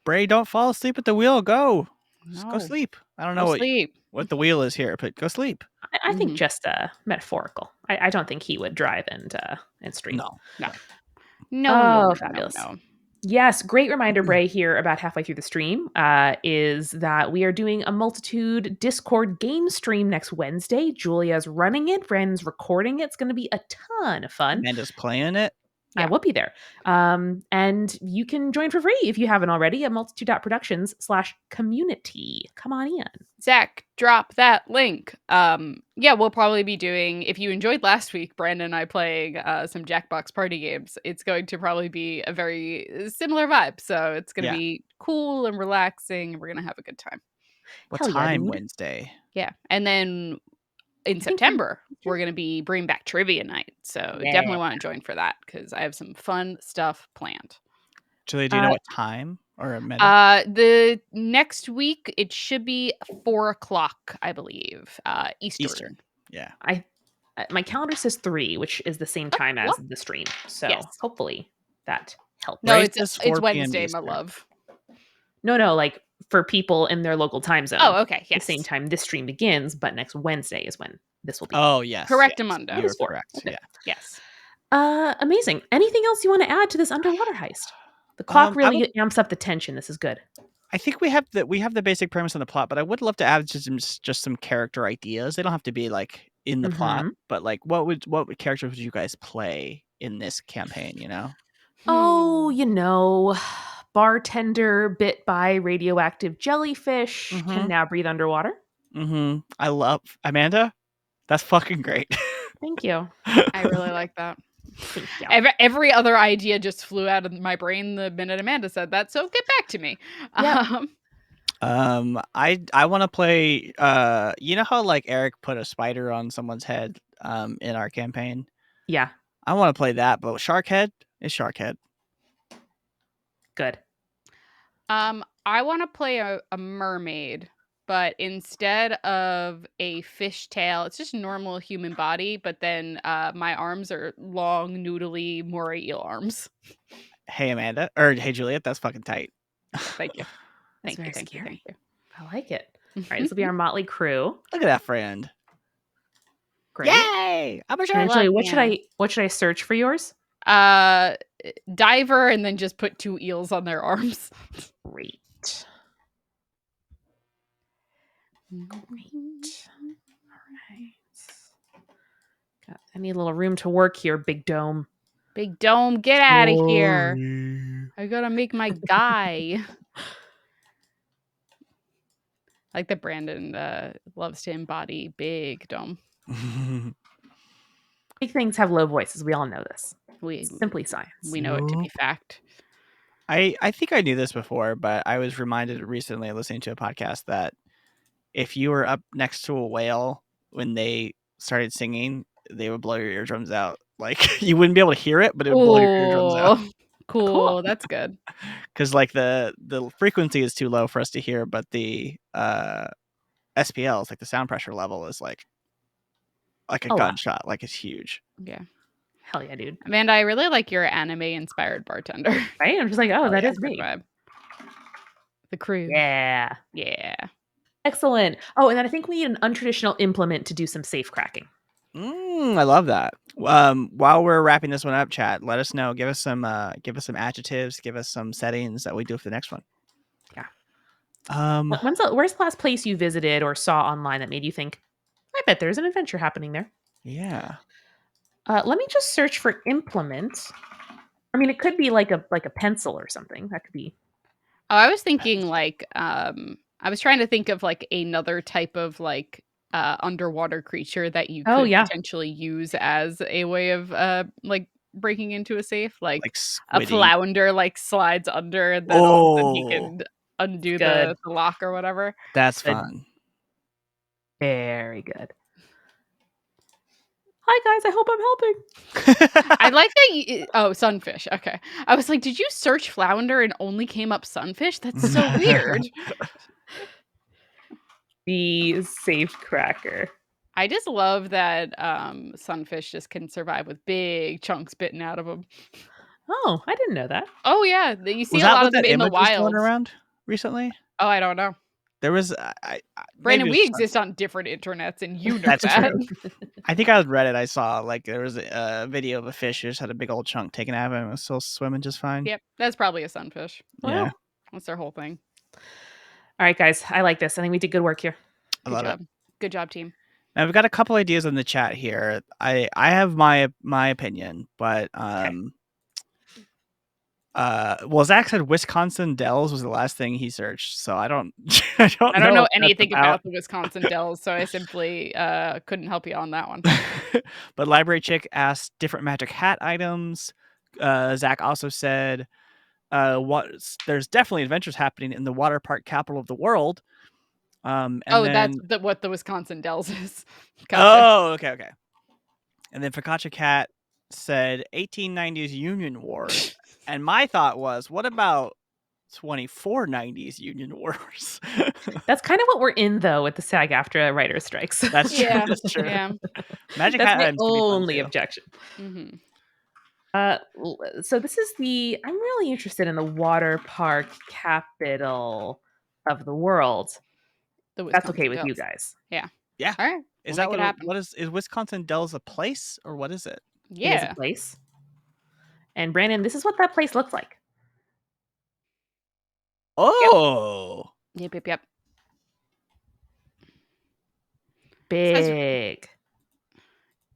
Bray, don't fall asleep at the wheel. Go. Just No. go sleep. I don't Go know sleep. what the wheel is here, but go sleep. I think just metaphorical. I don't think he would drive and stream. No. Oh, fabulous. Yes, great reminder, Bray, here about halfway through the stream, is that we are doing a Multitude Discord game stream next Wednesday. Julia's running it, Brandon's recording it. It's going to be a ton of fun. Amanda's playing it. I will be there. And you can join for free if you haven't already at multitude.productions/community. Come on in. Zach, drop that link. Yeah, we'll probably be doing, if you enjoyed last week, Brandon and I playing some Jackbox party games, it's going to probably be a very similar vibe. So it's going to be cool and relaxing, and we're going to have a good time. What Hell yeah, time dude. Wednesday? Yeah. And then in September, we're going to be bringing back trivia night. So definitely want to join for that because I have some fun stuff planned. Julia, do you know what time? Or the next week it should be 4:00, I believe, Eastern. Yeah. My calendar says 3, which is the same time as the stream. So hopefully that helps. No, it's Wednesday, my love. No, like for people in their local time zone. Oh, okay. Yes. The same time this stream begins, but next Wednesday is when this will be. Oh, yes. Correctamundo. You're Four. correct. Okay. Yeah. Yes. Amazing. Anything else you want to add to this underwater heist? The clock really amps up the tension. This is good. I think we have the basic premise of the plot, but I would love to add just some character ideas. They don't have to be like in the plot, but like what characters would you guys play in this campaign, you know? Oh, bartender bit by radioactive jellyfish can now breathe underwater. I love Amanda. That's fucking great. Thank you. I really like that. Thank you. Every other idea just flew out of my brain the minute Amanda said that, so get back to me. Yep. I want to play you know how like Eric put a spider on someone's head in our campaign? Yeah. I want to play that, but Sharkhead is Sharkhead. Good. I want to play a mermaid, but instead of a fishtail, it's just a normal human body, but then my arms are long, noodly moray eel arms. Hey Amanda, or hey Juliet, that's fucking tight. Thank you. That's very Thank scary. you. I like it. All right, this will be our motley crew. Look at that friend. Great. Yay! I'm a shark. And Julia, what should I search for yours? Diver, and then just put 2 eels on their arms. Great. All right. I need a little room to work here, Big Dome. Big Dome, get out of here. I gotta make my guy. Like that Brandon loves to embody Big Dome. Big things have low voices. We all know this. It's simply science. We know it to be fact. I think I knew this before, but I was reminded recently listening to a podcast that if you were up next to a whale when they started singing, they would blow your eardrums out. Like you wouldn't be able to hear it, but it would blow your eardrums out. Cool. That's good. Because like the frequency is too low for us to hear, but the SPLs, like the sound pressure level, is like a gunshot. Like it's huge. Yeah. Hell yeah, dude. Amanda, I really like your anime-inspired bartender. Right? I'm just like, that is me. Vibe. The crew. Yeah. Yeah. Excellent. Oh, and then I think we need an untraditional implement to do some safe cracking. I love that. While we're wrapping this one up, chat, let us know. Give us some adjectives. Give us some settings that we do for the next one. Yeah. Where's the last place you visited or saw online that made you think, I bet there's an adventure happening there? Yeah. Let me just search for implement. I mean, it could be like a pencil or something. That could be. Oh, I was thinking like I was trying to think of like another type of like underwater creature that you could potentially use as a way of like breaking into a safe, like a flounder like slides under and then all of a sudden he can undo the lock or whatever. That's fun. Very good. Hi guys, I hope I'm helping. I like that. Sunfish. Okay, I was like, did you search flounder and only came up sunfish? That's so weird. The safe cracker. I just love that sunfish just can survive with big chunks bitten out of them. Oh, I didn't know that. Oh yeah, you see a lot of them in the wild. Going around recently? Oh, I don't know. There was Brandon, we exist on different internets, and you know that's that. True. I think I was Reddit. I saw like there was a video of a fish who just had a big old chunk taken out of him and was still swimming just fine. Yep, that's probably a sunfish. Yeah, wow. That's their whole thing. All right, guys, I like this. I think we did good work here. Good job. Good job, team. Now we've got a couple ideas in the chat here. I have my opinion, but well, Zach said Wisconsin Dells was the last thing he searched, so I don't know anything about the Wisconsin Dells, so I simply couldn't help you on that one. But Library Chick asked different magic hat items. Zach also said, there's definitely adventures happening in the water park capital of the world. That's what the Wisconsin Dells is. Gotcha. Oh, okay. And then Focaccia Cat said 1890s Union Wars. And my thought was, what about 2490s Union Wars? That's kind of what we're in, though, with the SAG-AFTRA writer strikes. That's true. Yeah. That's true. Yeah. Magic That's hat the items only objection. Mm-hmm. So this is I'm really interested in the water park capital of the world. That's okay with you guys. Yeah. Yeah. All right. Is We'll that make it happen. what is Wisconsin Dells a place or what is it? It is a Yeah. place. And Brandon, this is what that place looks like. Oh. Yep. Big.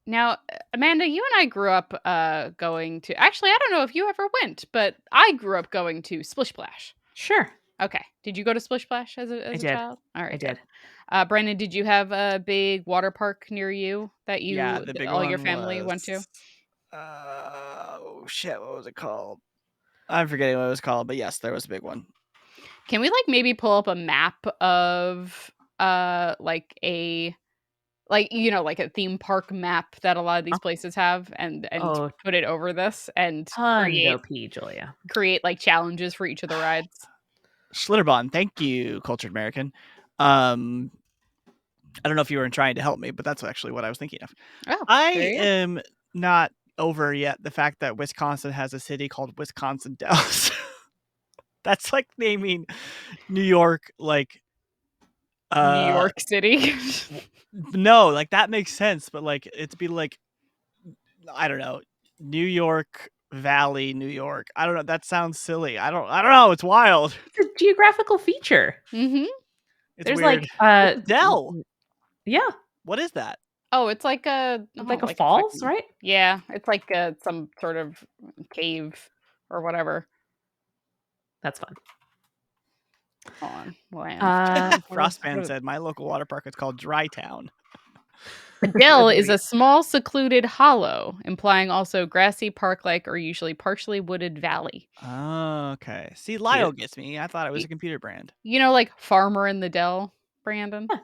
Now, Amanda, you and I grew up going to. Actually, I don't know if you ever went, but I grew up going to Splish Splash. Sure. Okay. Did you go to Splish Splash as a did. child? All right. I did. Brandon, did you have a big water park near you that Yeah, the big all one your family went to? Oh shit, what was it called? I'm forgetting what it was called, but yes, there was a big one. Can we maybe pull up a map of like a theme park map that a lot of these places have and Oh. put it over this and Hundo P, Julia. create like challenges for each of the rides? Schlitterbahn, thank you, cultured American. I don't know if you were trying to help me, but that's actually what I was thinking of. Oh, I there you go. am not over yet the fact that Wisconsin has a city called Wisconsin Dells. That's like naming New York like New York City. no, like that makes sense, but like it'd be like I don't know, New York Valley, New York. I don't know. That sounds silly. I don't know. It's wild. It's a geographical feature. Mm-hmm. It's There's weird. like It's a Dell. Yeah. What is that? Oh, it's like a Like a falls, right? Yeah, it's like some sort of cave or whatever. That's fun. Hold on, land. Frostman said my local water park is called Dry Town. A dell is a small secluded hollow, implying also grassy park-like or usually partially wooded valley. Oh, okay. See, Lyle gets me. I thought it was a computer brand. You know, like Farmer in the Dell, Brandon? Huh.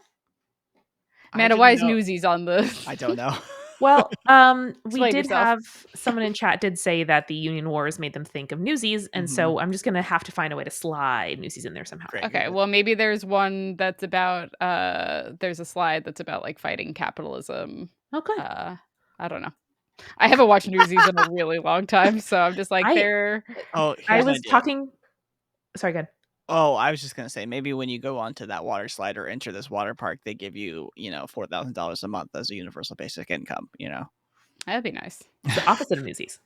Amanda, why is Newsies on the... I don't know. Well, we Explain did yourself. have someone in chat did say that the Union Wars made them think of Newsies, and so I'm just gonna have to find a way to slide Newsies in there somehow. Great, Okay, well, maybe there's one that's about there's a slide that's about like fighting capitalism. Okay. I don't know. I haven't watched Newsies in a really long time, so I'm just like they're. Oh, I was talking. Sorry, go ahead. Oh, I was just gonna say maybe when you go onto that water slide or enter this water park, they give you, $4,000 a month as a universal basic income. That'd be nice. It's the opposite of Newsies.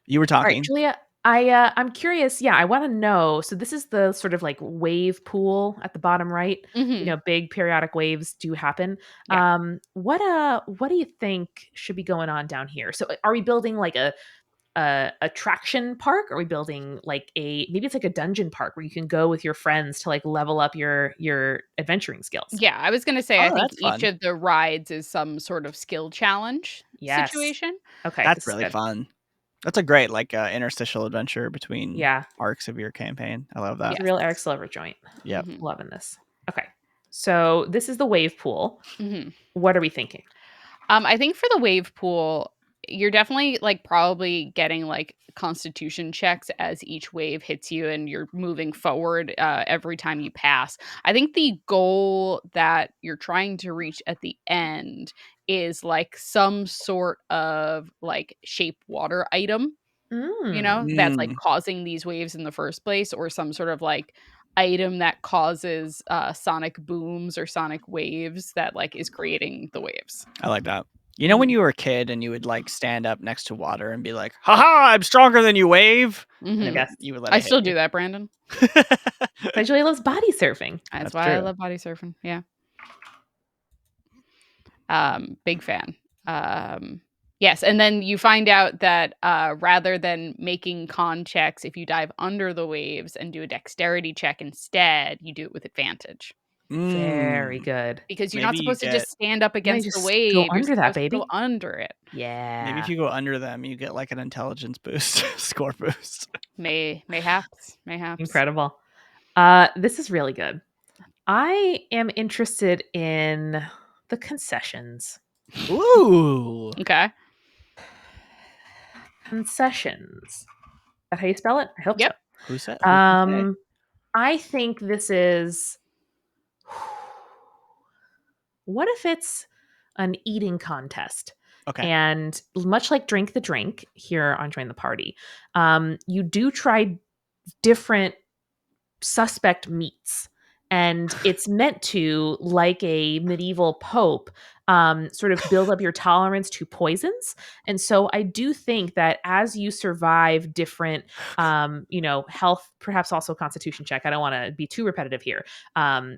You were All right, talking, Julia. I'm curious. Yeah, I want to know. So this is the sort of like wave pool at the bottom right. Mhm. Big periodic waves do happen. Yeah. What do you think should be going on down here? So are we building like a attraction park? Are we building like maybe it's like a dungeon park where you can go with your friends to like level up your adventuring skills? Yeah, I was gonna say I think that's each fun. of the rides is some sort of skill challenge situation. Okay, That's this is really good. fun. That's a great interstitial adventure between Yeah. arcs of your campaign. I love that. It's a real Eric Silver joint. Yep. Mhm. Loving this. Okay. So this is the wave pool. Mhm. What are we thinking? I think for the wave pool, you're definitely like probably getting like constitution checks as each wave hits you and you're moving forward every time you pass. I think the goal that you're trying to reach at the end is like some sort of like shape water item, that's like causing these waves in the first place, or some sort of like item that causes sonic booms or sonic waves that like is creating the waves. I like that. When you were a kid and you would like stand up next to water and be like, "Haha, I'm stronger than you, wave." And Mhm. you would let I it still hit do you. that, Brandon. So Julia loves body surfing. That's That's why I true. love body surfing. Yeah. Big fan. Yes, and then you find out that rather than making con checks, if you dive under the waves and do a dexterity check instead, you do it with advantage. Very good. Because you're not Maybe you supposed to just stand up you against the just wave. go You're under that, supposed to baby. go under it. Yeah. Maybe if you go under them, you get like an intelligence boost, score boost. Mayhaps. Incredible. This is really good. I am interested in the concessions. Ooh. Okay. Concessions. Is that how you spell it? I hope Yep. Who said? so. I think this is. What if it's an eating contest? Okay. And much like Drink the Drink here on Join the Party, you do try different suspect meats. And it's meant to, like a medieval pope, sort of build up your tolerance to poisons. And so I do think that as you survive different, health, perhaps also constitution check. I don't want to be too repetitive here.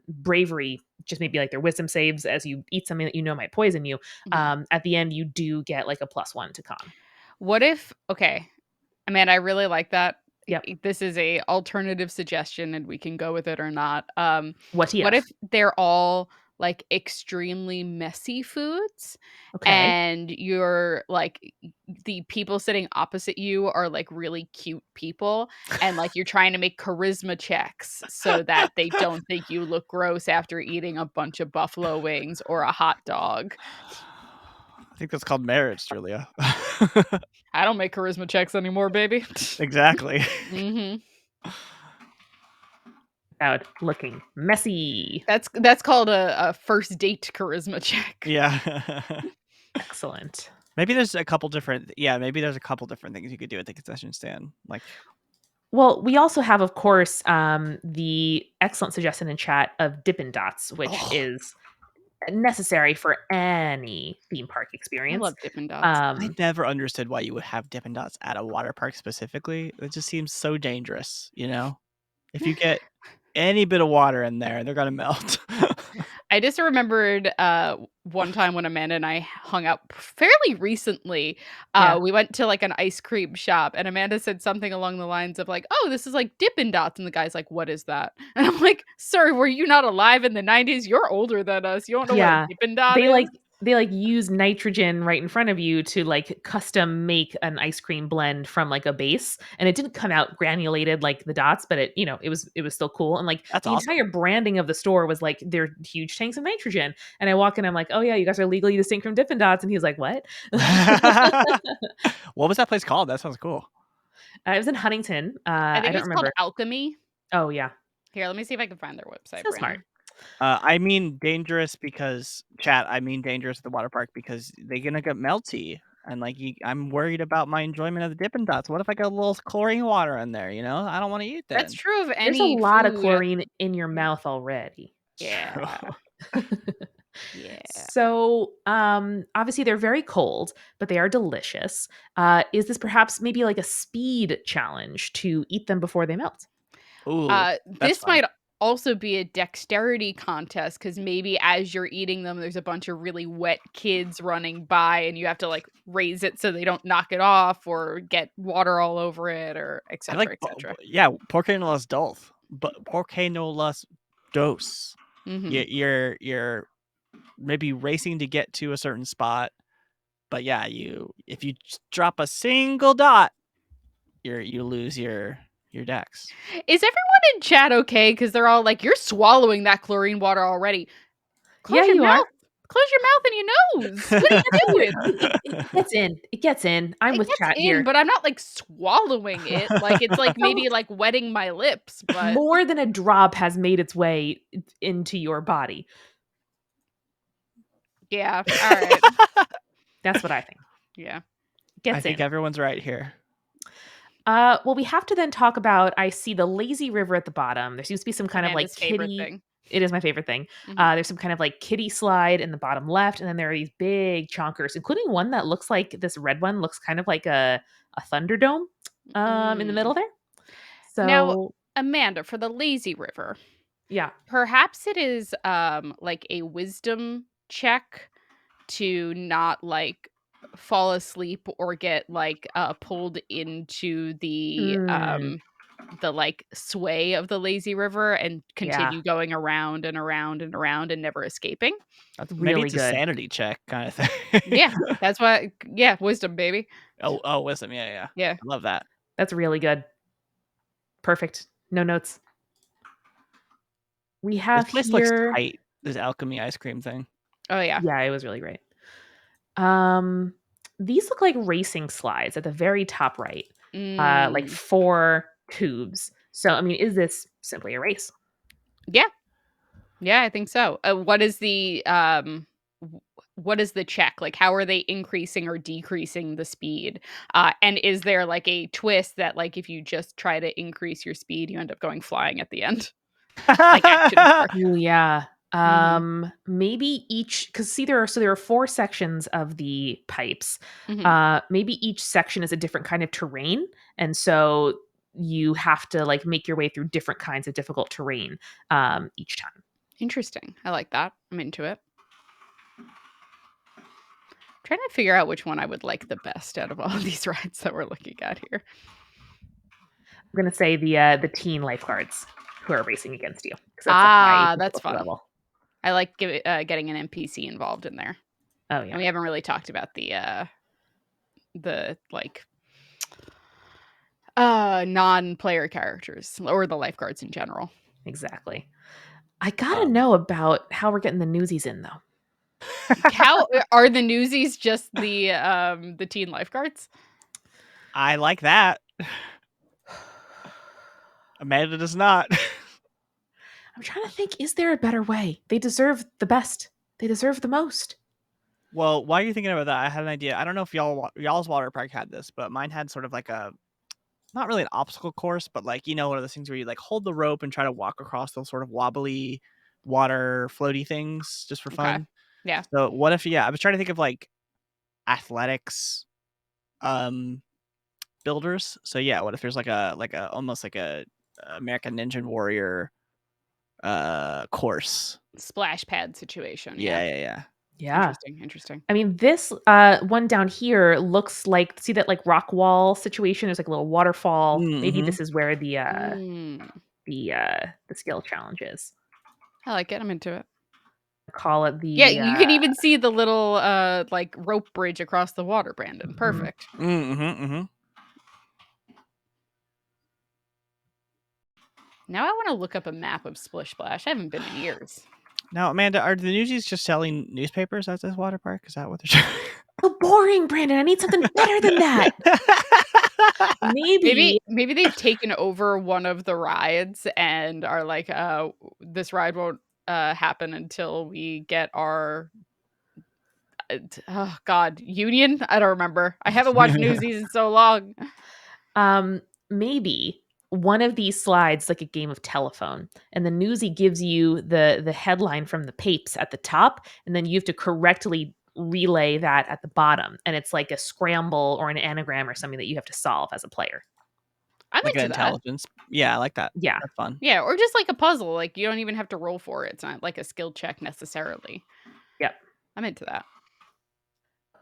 Bravery, just maybe like their wisdom saves as you eat something that you know might poison you. At the end, you do get like a +1 to con. What if, okay, Amanda, I really like that. Yep. This is a alternative suggestion and we can go with it or not. What What if? if they're all like extremely messy foods Okay. and you're like the people sitting opposite you are like really cute people and like you're trying to make charisma checks so that they don't think you look gross after eating a bunch of buffalo wings or a hot dog. I think that's called marriage, Julia. I don't make charisma checks anymore, baby. Exactly. Without looking messy. That's called a first date charisma check. Yeah. Excellent. Maybe there's a couple different things you could do at the concession stand. Like, well, we also have, of course, the excellent suggestion in chat of Dippin' Dots, which is necessary for any theme park I experience. love Dippin' Dots. I never understood why you would have Dippin' Dots at a water park specifically. It just seems so dangerous, you know? If you get any bit of water in there, they're gonna melt. I just remembered one time when Amanda and I hung out fairly recently. We went to like an ice cream shop and Amanda said something along the lines of like, "Oh, this is like Dippin' Dots." And the guy's like, "What is that?" And I'm like, "Sir, were you not alive in the 90s? You're older than us. You don't know what a Dippin' Dot is?" They like use nitrogen right in front of you to like custom make an ice cream blend from like a base, and it didn't come out granulated like the dots, but it was still cool. And like That's the awesome. entire branding of the store was like they're huge tanks of nitrogen. And I walk in, I'm like, "Oh yeah, you guys are legally distinct from Dippin' Dots," and he's like, "What?" What was that place called? That sounds cool. It was in Huntington. I think don't it's called remember. Alchemy. Oh yeah, Here, let me see if I can find their website. so smart. I mean dangerous because I mean dangerous at the water park because they're gonna get melty. And like I'm worried about my enjoyment of the Dippin' Dots. What if I got a little chlorine water in there? You know, I don't want to eat That's then. true of There's a any lot of food. chlorine in your mouth already. Yeah. Yeah. So, obviously they're very cold, but they are delicious. Is this perhaps maybe like a speed challenge to eat them before they melt? Ooh, This fun. might also be a dexterity contest because maybe as you're eating them, there's a bunch of really wet kids running by and you have to like raise it so they don't knock it off or get water all over it or et I cetera, like, et cetera. yeah, porque no las dos, but porque no las dos. Mhm. You're maybe racing to get to a certain spot, but yeah, if you drop a single dot, you lose your dex. Is everyone in chat okay? Because they're all like, "You're swallowing that chlorine water already. Close Yeah, your you are. mouth. Close your mouth and your nose. What are you doing?" It gets in. It gets in. I'm It with gets chat in, here. but I'm not like swallowing it. Like it's like maybe like wetting my lips, but More than a drop has made its way into your body. yeah. All right. That's what I think. Yeah. Gets I think in. everyone's right here. Well, we have to then talk about. I see the lazy river at the bottom. There seems to be some kind of like Amanda's favorite kiddie. thing. It is my favorite thing. Mhm. There's some kind of like kiddie slide in the bottom left, and then there are these big chonkers, including one that looks like this red one looks kind of like a thunderdome in the middle there. Now, So Amanda, for the lazy river, yeah, perhaps it is like a wisdom check to not like fall asleep or get like pulled into the like sway of the lazy river and yeah, continue going around and around and around and never escaping. Maybe really it's a good. sanity check kind of thing. Yeah, that's why. Yeah, wisdom, baby. Oh, wisdom. Yeah. Yeah. I love that. That's really good. Perfect. No notes. We This have place looks here. tight. This alchemy ice cream thing. Oh yeah. Yeah, it was really great. These look like racing slides at the very top right. Like 4 tubes. So, I mean, is this simply a race? Yeah. Yeah, I think so. What is the check? Like how are they increasing or decreasing the speed? And is there like a twist that like if you just try to increase your speed, you end up going flying at the end? like action park. Oh yeah. Mhm. Maybe each, because see, there are 4 sections of the pipes. Mhm. Maybe each section is a different kind of terrain, and so you have to like make your way through different kinds of difficult terrain each time. Interesting. I like that. I'm into it. Trying to figure out which one I would like the best out of all of these rides that we're looking at here. I'm gonna say the teen lifeguards who are racing against you, because that's a high That's difficulty fun. level. I like getting an NPC involved in there. Oh And yeah, we haven't really talked about the like non-player characters or the lifeguards in general. exactly. I gotta know about how we're getting the newsies in though. How are the newsies just the teen lifeguards? I like that. Amanda does not. I'm trying to think, is there a better way? They deserve the best. They deserve the most. Well, while you're thinking about that, I had an idea. I don't know if y'all's water park had this, but mine had sort of like a not really an obstacle course, but like one of those things where you like hold the rope and try to walk across those sort of wobbly water floaty things just for Okay. fun. Yeah. So what if I was trying to think of like athletics builders. So yeah, what if there's like a almost like a American Ninja Warrior course. Splash pad situation. Yeah. Yeah. Interesting. I mean, this one down here looks like, see that like rock wall situation? There's like a little waterfall. Maybe Mm-hmm. this is where Mm, the skill challenge is. I like it. I'm into it. Call it Yeah, the you can even see the little like rope bridge across the water, Brandon. Perfect. Mm-hmm. Now I want to look up a map of Splish Splash. I haven't been in years. Now, Amanda, are the newsies just selling newspapers at this water park? Is that what they're doing? so boring, Brandon. I need something better than that. Maybe Maybe they've taken over one of the rides and are like, this ride won't happen until we get our oh god, union? I don't remember. I haven't watched Newsies in so long. maybe one of these slides like a game of telephone, and the newsie gives you the headline from the papes at the top, and then you have to correctly relay that at the bottom, and it's like a scramble or an anagram or something that you have to solve as a player. I'm Like an into that. intelligence. Yeah, I like that. Yeah. That's fun. Yeah, or just like a puzzle. Like you don't even have to roll for it. It's not like a skill check necessarily. Yep. I'm into that.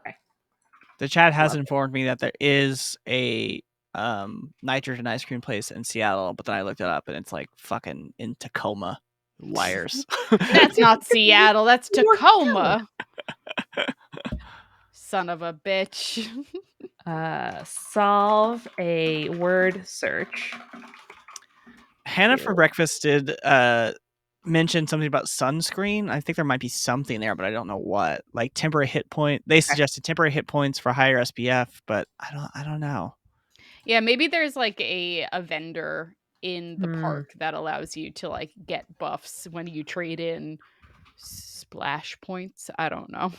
Okay. The chat has Love it. informed me that there is a nitrogen ice cream place in Seattle, but then I looked it up and it's like fucking in Tacoma. Liars. That's not Seattle. That's North Tacoma. Son of a bitch. Solve a word search. Hannah for breakfast did mention something about sunscreen. I think there might be something there, but I don't know what. Like temporary hit point. They suggested temporary hit points for higher SPF, but I don't know. Yeah, maybe there's like a vendor in the Hmm. park that allows you to like get buffs when you trade in splash points. I don't know.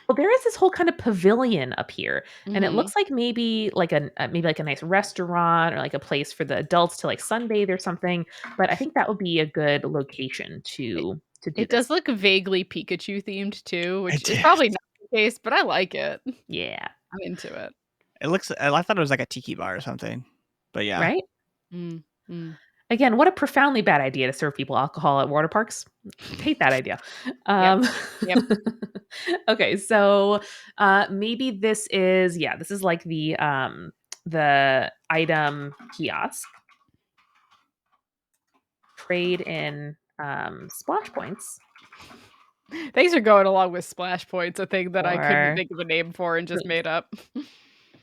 Well, there is this whole kind of pavilion up here, and it Mhm. looks like maybe like maybe like a nice restaurant or like a place for the adults to like sunbathe or something. But I think that would be a good location to do It this. does look vaguely Pikachu themed too, which It is did. probably not the case, but I like it. Yeah. I'm into it. It looks. I thought it was like a tiki bar or something, but yeah. Right. Mm, mm. Again, what a profoundly bad idea to serve people alcohol at water parks. Hate that idea. Yep. Okay, so maybe this is this is like the item kiosk. Trade in splash points Thanks for going along with splash points, a thing that I couldn't or think of a name for and just made up.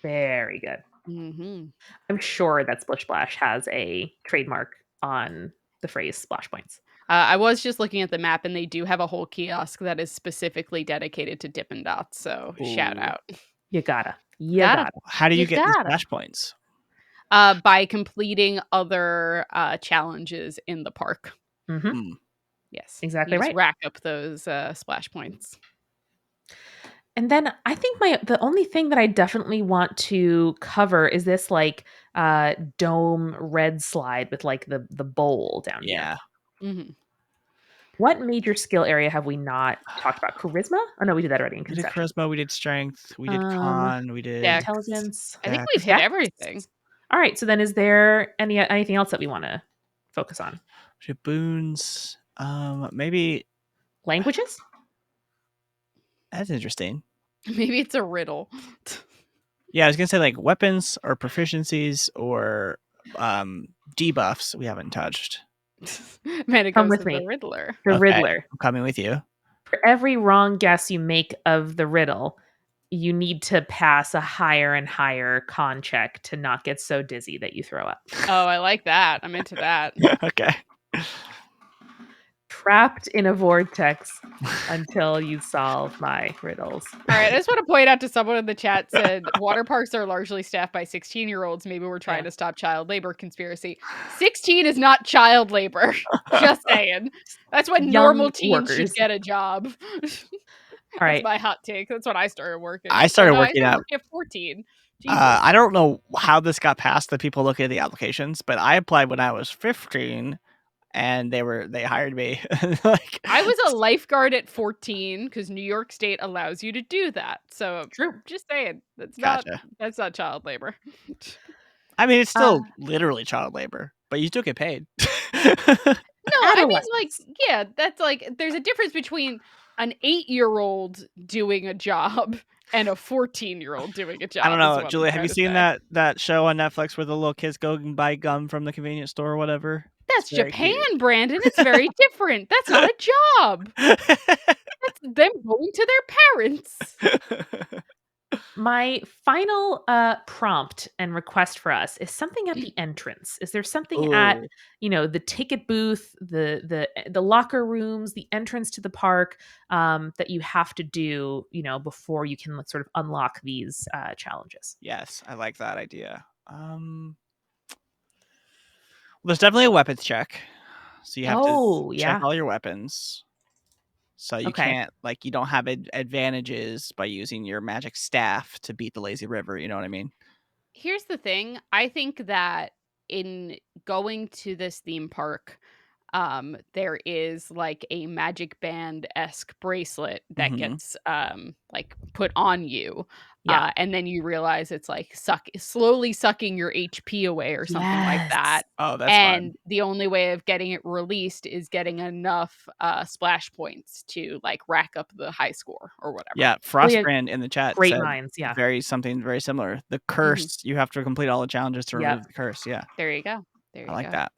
very good. Hmm. I'm sure that Splish Splash has a trademark on the phrase splash points. I was just looking at the map, and they do have a whole kiosk that is specifically dedicated to Dippin' Dots. So shout Ooh. out. You gotta. You Gotta. gotta. How do you You get these gotta. splash points? By completing other challenges in the park. Mm-hmm. Hmm. Yes. Exactly You just right. rack up those splash points. And then I think the only thing that I definitely want to cover is this like dome red slide with like the bowl down here. Yeah. Mm-hmm. What major skill area have we not talked about? Charisma? Oh no, we did that already in We did conception. charisma, we did strength, we did con, we did Dex. Intelligence. I think Dex. we've hit Dex? everything. All right. So then, is there anything else that we want to focus on? We did boons. Maybe Languages? that's interesting. Maybe it's a riddle. Yeah, I was gonna say like weapons or proficiencies or debuffs we haven't touched. Man, it Come goes with with me. the Riddler. The Okay, Riddler. I'm coming with you. For every wrong guess you make of the riddle, you need to pass a higher and higher con check to not get so dizzy that you throw up. Oh, I like that. I'm into that. Okay. Trapped in a vortex until you solve my riddles. All right, I just want to point out to someone in the chat said water parks are largely staffed by 16-year-olds. Maybe we're trying to stop child labor conspiracy. 16 is not child labor. Just saying. That's when Young normal teens workers. should get a job. All right. That's my hot take. That's when I started working. I started working I at started working at 14. Jesus. I don't know how this got past the people looking at the applications, but I applied when I was 15 and they hired me. Like I was a lifeguard at 14 because New York State allows you to do that. So True. just saying, that's Gotcha. not child labor. I mean, it's still literally child labor, but you still get paid. No, I mean, like, Adolescents. yeah, that's like, there's a difference between an 8-year-old doing a job and a 14-year-old doing a job. I don't is know, what I'm Julia. Have trying you to seen say. that show on Netflix where the little kids go and buy gum from the convenience store or whatever? That's It's very Japan, cute. Brandon. It's very different. That's not a job. That's them going to their parents. My final prompt and request for us is something at the entrance. Is there something at Ooh. the ticket booth, the locker rooms, the entrance to the park that you have to do before you can sort of unlock these challenges? Yes, I like that idea. There's definitely a weapons check, so you have to Oh check yeah. all your weapons. So you Okay. can't you don't have advantages by using your magic staff to beat the lazy river. You know what I mean? Here's the thing. I think that in going to this theme park, there is like a magic band-esque bracelet that Mhm. gets like put on you. Yeah. And then you realize it's like slowly sucking your HP away or something like Yes. that. Oh, that's fun. And the only way of getting it released is getting enough splash points to like rack up the high score or whatever. Yeah, Julia, Frostbrand in the chat great said minds. Yeah. something very similar. The curse, you have to complete all the challenges to Yep. remove the curse. Yeah, There you go. There I you like go. that.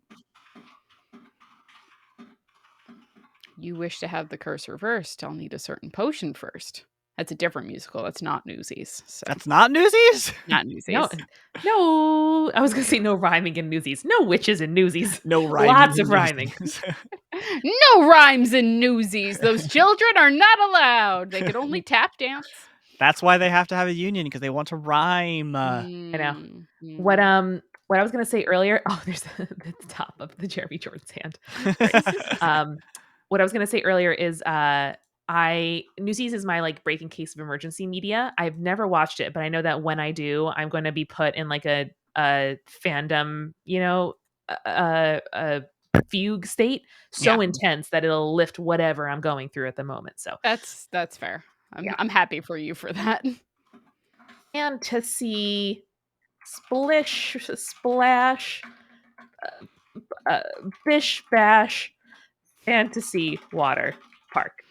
You wish to have the curse reversed, I'll need a certain potion first. That's a different musical. That's not Newsies. So That's not Newsies? not No, Newsies. no. I was gonna say no rhyming in Newsies. No witches in Newsies. No rhyming. Lots of in rhyming. Newsies. No rhymes in Newsies. Those children are not allowed. They can only tap dance. That's why they have to have a union because they want to rhyme. I know. Mm. What I was gonna say earlier. Oh, there's the top of the Jeremy Jordan's hand. What I was gonna say earlier is Newsies is my like break in case of emergency media. I've never watched it, but I know that when I do, I'm going to be put in like a fandom, a fugue state so intense that it'll lift whatever I'm going through at the moment. So That's fair. Yeah. I'm happy for you for that. fantasy splish splash bish bash fantasy water park.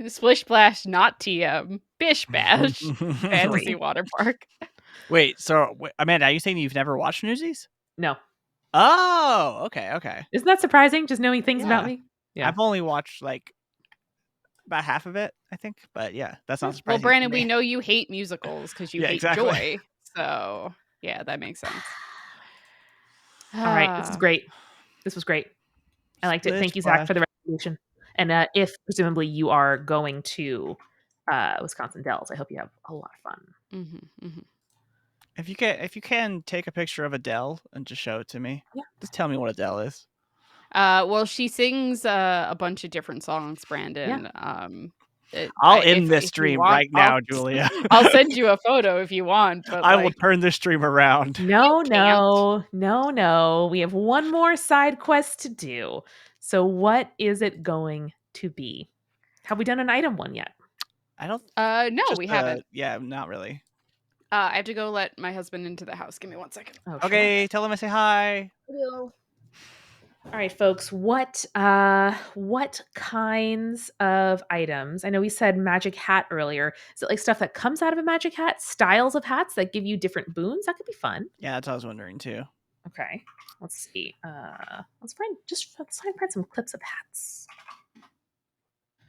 Splish Splash, not TM. Bish Bash, Fantasy Water Park. Wait, so Amanda, are you saying you've never watched Newsies? No. Oh, okay. Isn't that surprising? Just knowing things about me. Yeah. I've only watched like about half of it, I think. But yeah, that's not surprising. Well, Brandon, to me. we know you hate musicals because you Yeah, hate exactly. Joy. So yeah, that makes sense. All right. This is great. This was great. I liked it. Thank you, Zach, for the resolution. And if presumably you are going to Wisconsin Dells, I hope you have a lot of fun. If you can take a picture of Adele and just show it to me. Yeah. Just tell me what Adele is. Well, she sings a bunch of different songs, Brandon. Yeah. I'll end this if you stream want, right now, Julia. I'll send you a photo if you want. But I will turn this stream around. No, You can't. no. We have one more side quest to do. So what is it going to be? Have we done an item one yet? I don't. No, just, we haven't. Yeah, not really. I have to go let my husband into the house. Give me 1 second. Oh, Okay, tell him I say hi. Sure. All right, folks. What kinds of items? I know we said magic hat earlier. Is it like stuff that comes out of a magic hat? Styles of hats that give you different boons? That could be fun. Yeah, that's what I was wondering too. Okay. Let's see. Let's find some clips of hats.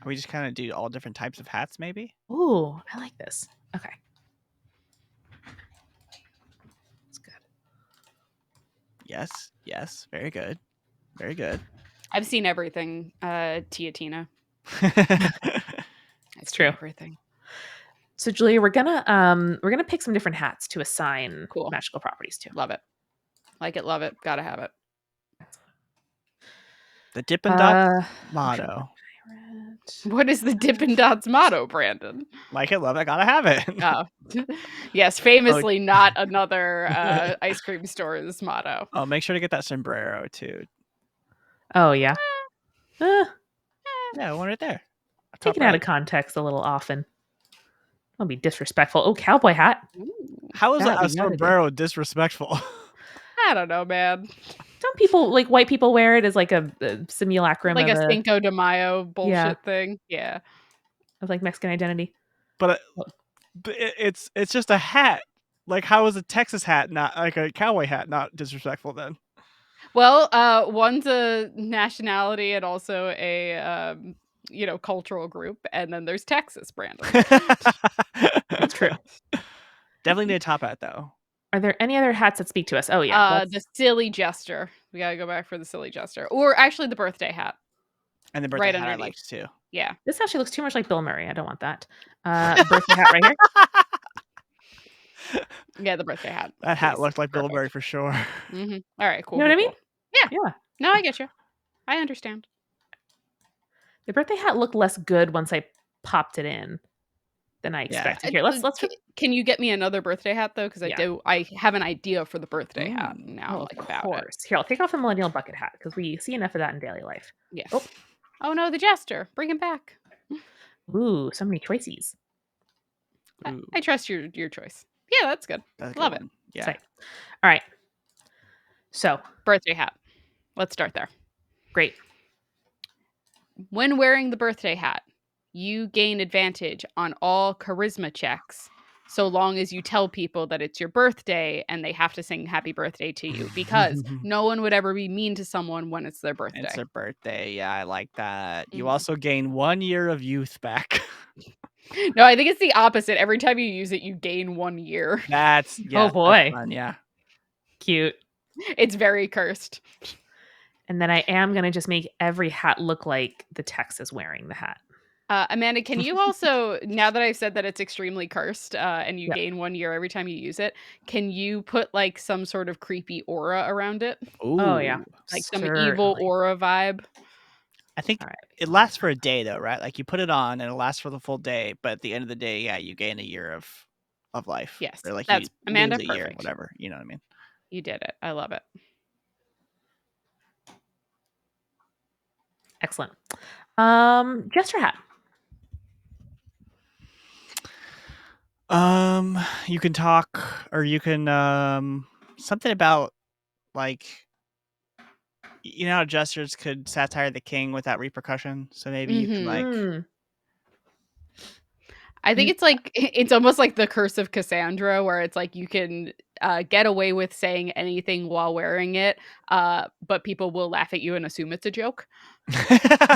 We just kind of do all different types of hats, maybe. Ooh, I like this. Okay. That's good. Yes. Very good. Very good. I've seen everything, Tina. It's true. Everything. So Julia, we're gonna pick some different hats to assign Cool. magical properties to. Love it. Like it, love it. Gotta have it. The Dippin' Dots motto. What is the Dippin' Dots motto, Brandon? Like it, love it, gotta have it. Oh, yes, famously not another ice cream store's motto. Oh, make sure to get that sombrero too. Oh yeah. Yeah, one right there. Taken out of context a little often. Don't be disrespectful. Oh, cowboy hat. Ooh. How is That'd a be none of it. sombrero disrespectful? I don't know, man. Don't people like white people wear it as like a simulacrum Like of a Cinco de Mayo bullshit thing. Yeah. of like Mexican identity? But it's just a hat. Like, how is a Texas hat not like a cowboy hat not disrespectful then? Well, one's a nationality and also a cultural group, and then there's Texas, Brandon. That's true. Definitely need a top hat though. Are there any other hats that speak to us? Oh yeah. The silly jester. We gotta go back for the silly jester, or actually the birthday hat. And the birthday Right hat I underneath. liked too. Yeah. This actually looks too much like Bill Murray. I don't want that. Birthday hat right here. Yeah, the birthday hat. That hat please. looked like Bill Perfect. Murray for sure. Mm-hmm. All right, cool. You know what I mean? Cool. Yeah. Yeah. No, I get you. I understand. The birthday hat looked less good once I popped it in than I expected. Here, let's. Can you get me another birthday hat though? Because I have an idea for the birthday hat now. Of about course. Here, I'll take off the millennial bucket hat because we see enough of that in daily life. it. Yeah. Oh no, the jester. Bring him back. Ooh, so many choices. I trust your choice. Yeah, that's good. Love it. Yeah. Sight. All right. So birthday hat. Let's start there. Great. When wearing the birthday hat, you gain advantage on all charisma checks so long as you tell people that it's your birthday and they have to sing happy birthday to you, because no one would ever be mean to someone when it's their birthday. It's their birthday. Yeah, I like that. You also gain 1 year of youth back. No, I think it's the opposite. Every time you use it, you gain 1 year. That's oh boy. That's fun, yeah. Cute. It's very cursed. And then I am going to just make every hat look like the text is wearing the hat. Amanda, can you also, now that I've said that it's extremely cursed and you gain 1 year every time you use it, can you put like some sort of creepy aura around it? Ooh. Oh, yeah. Like some evil aura vibe? I think it lasts for a day though, right? Like you put it on and it lasts for the full day, but at the end of the day, yeah, you gain a year of life. Yes. Or like that's you Amanda, lose a perfect. year, whatever. You know what I mean? You did it. I love it. Excellent. Jester hat. You can talk, or you can something about like, you know how jesters could satire the king without repercussion. So maybe you can like. I think it's like, it's almost like the curse of Cassandra, where it's like you can get away with saying anything while wearing it, but people will laugh at you and assume it's a joke.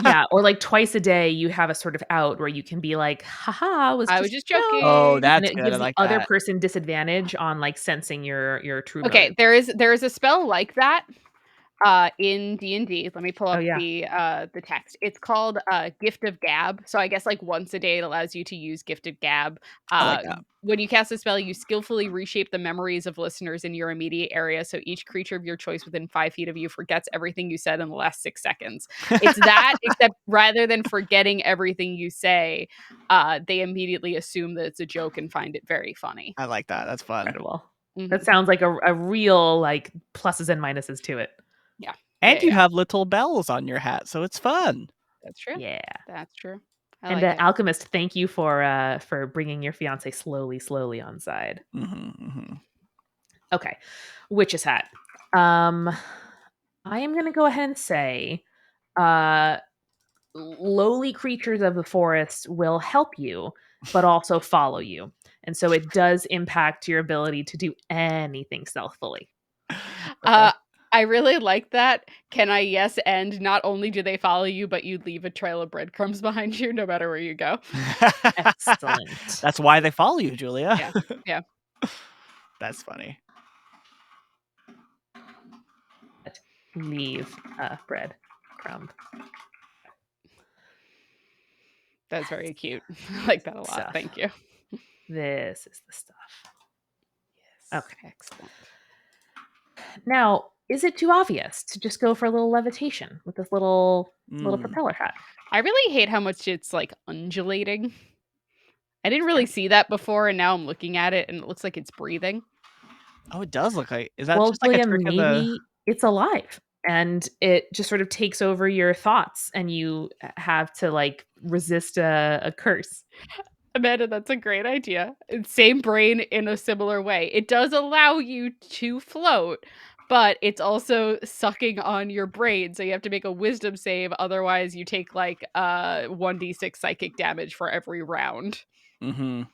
Yeah, or like twice a day you have a sort of out where you can be like, haha, I was just joking. Oh, that's and it good. gives I like the other that. person disadvantage on like sensing your true Okay, motive. there is a spell like that. in D&D, let me pull up the text. It's called Gift of Gab. So I guess like once a day it allows you to use Gift of Gab. I like that. When you cast a spell, you skillfully reshape the memories of listeners in your immediate area, so each creature of your choice within 5 feet of you forgets everything you said in the last 6 seconds. It's that, except rather than forgetting everything you say, they immediately assume that it's a joke and find it very funny. I like that. That's fun. Incredible. Mhm. That sounds like a real like pluses and minuses to it. Yeah. And Yeah, you have little bells on your hat, so it's fun. That's true. Yeah. That's true. I And like it. Alchemist, thank you for bringing your fiance slowly on side. Okay, Witch's Hat. I am gonna go ahead and say, lowly creatures of the forest will help you, but also follow you, and so it does impact your ability to do anything stealthily. Okay. I really like that. Can I yes and not only do they follow you, but you leave a trail of breadcrumbs behind you no matter where you go. Excellent. That's why they follow you, Julia. Yeah. Yeah. That's funny. Leave bread crumb. That's very cute. I like that a lot. Stuff. Thank you. This is the stuff. Yes. Okay. Excellent. Now, is it too obvious to just go for a little levitation with this little propeller hat? I really hate how much it's like undulating. I didn't really see that before, and now I'm looking at it and it looks like it's breathing. Oh, it does look like. Is that Well, just like a Julia, trick of the? maybe it's alive and it just sort of takes over your thoughts and you have to like resist a curse. Amanda, that's a great idea. Same brain in a similar way. It does allow you to float, but it's also sucking on your brain. So you have to make a wisdom save. Otherwise, you take like 1d6 psychic damage for every round. Mm-hmm.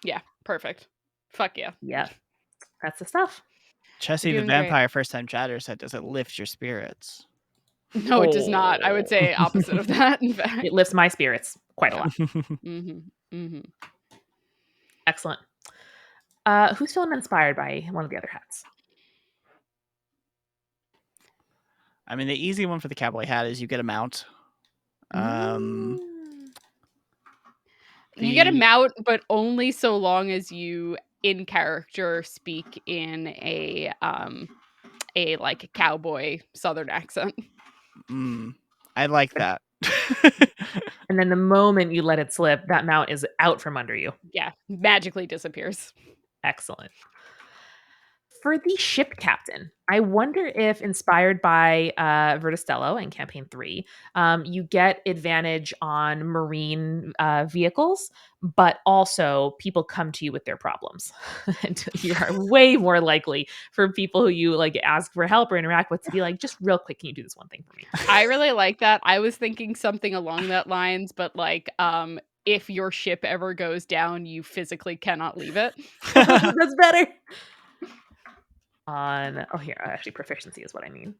Yeah, perfect. Fuck yeah. Yeah, that's the stuff. Chessie the Doing great. vampire first time chatter said, "Does it lift your spirits?" No, it does not. I would say opposite of that, in fact. It lifts my spirits quite a lot. Excellent. Who's feeling inspired by one of the other hats? I mean, the easy one for the cowboy hat is you get a mount. You get a mount, but only so long as you in character speak in a like cowboy southern accent. I like that. And then the moment you let it slip, that mount is out from under you. Yeah, magically disappears. Excellent. For the ship captain, I wonder if, inspired by Vertistello in Campaign 3, you get advantage on marine vehicles, but also people come to you with their problems. And you are way more likely for people who you like ask for help or interact with to be like, just real quick, can you do this one thing for me? I really like that. I was thinking something along that lines, but like, if your ship ever goes down, you physically cannot leave it. That's better. Here, actually, proficiency is what I mean.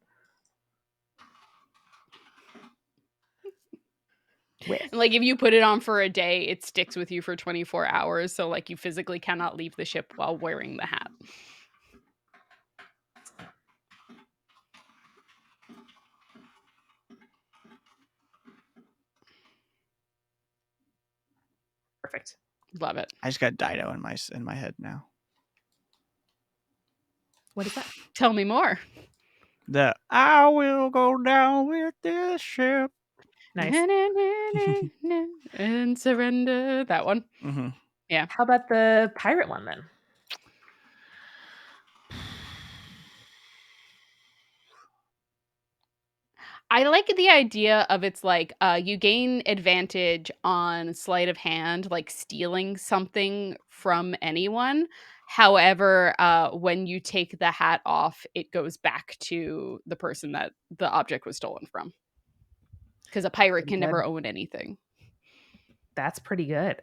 Like if you put it on for a day, it sticks with you for 24 hours. So like you physically cannot leave the ship while wearing the hat. Perfect. Love it. I just got Dido in my head now. What is that? Tell me more. I will go down with this ship. Nice. And surrender. That one. Mm-hmm. Yeah. How about the pirate one then? I like the idea of it's like you gain advantage on sleight of hand, like stealing something from anyone. However, when you take the hat off, it goes back to the person that the object was stolen from. Because a pirate can never own anything. That's pretty good.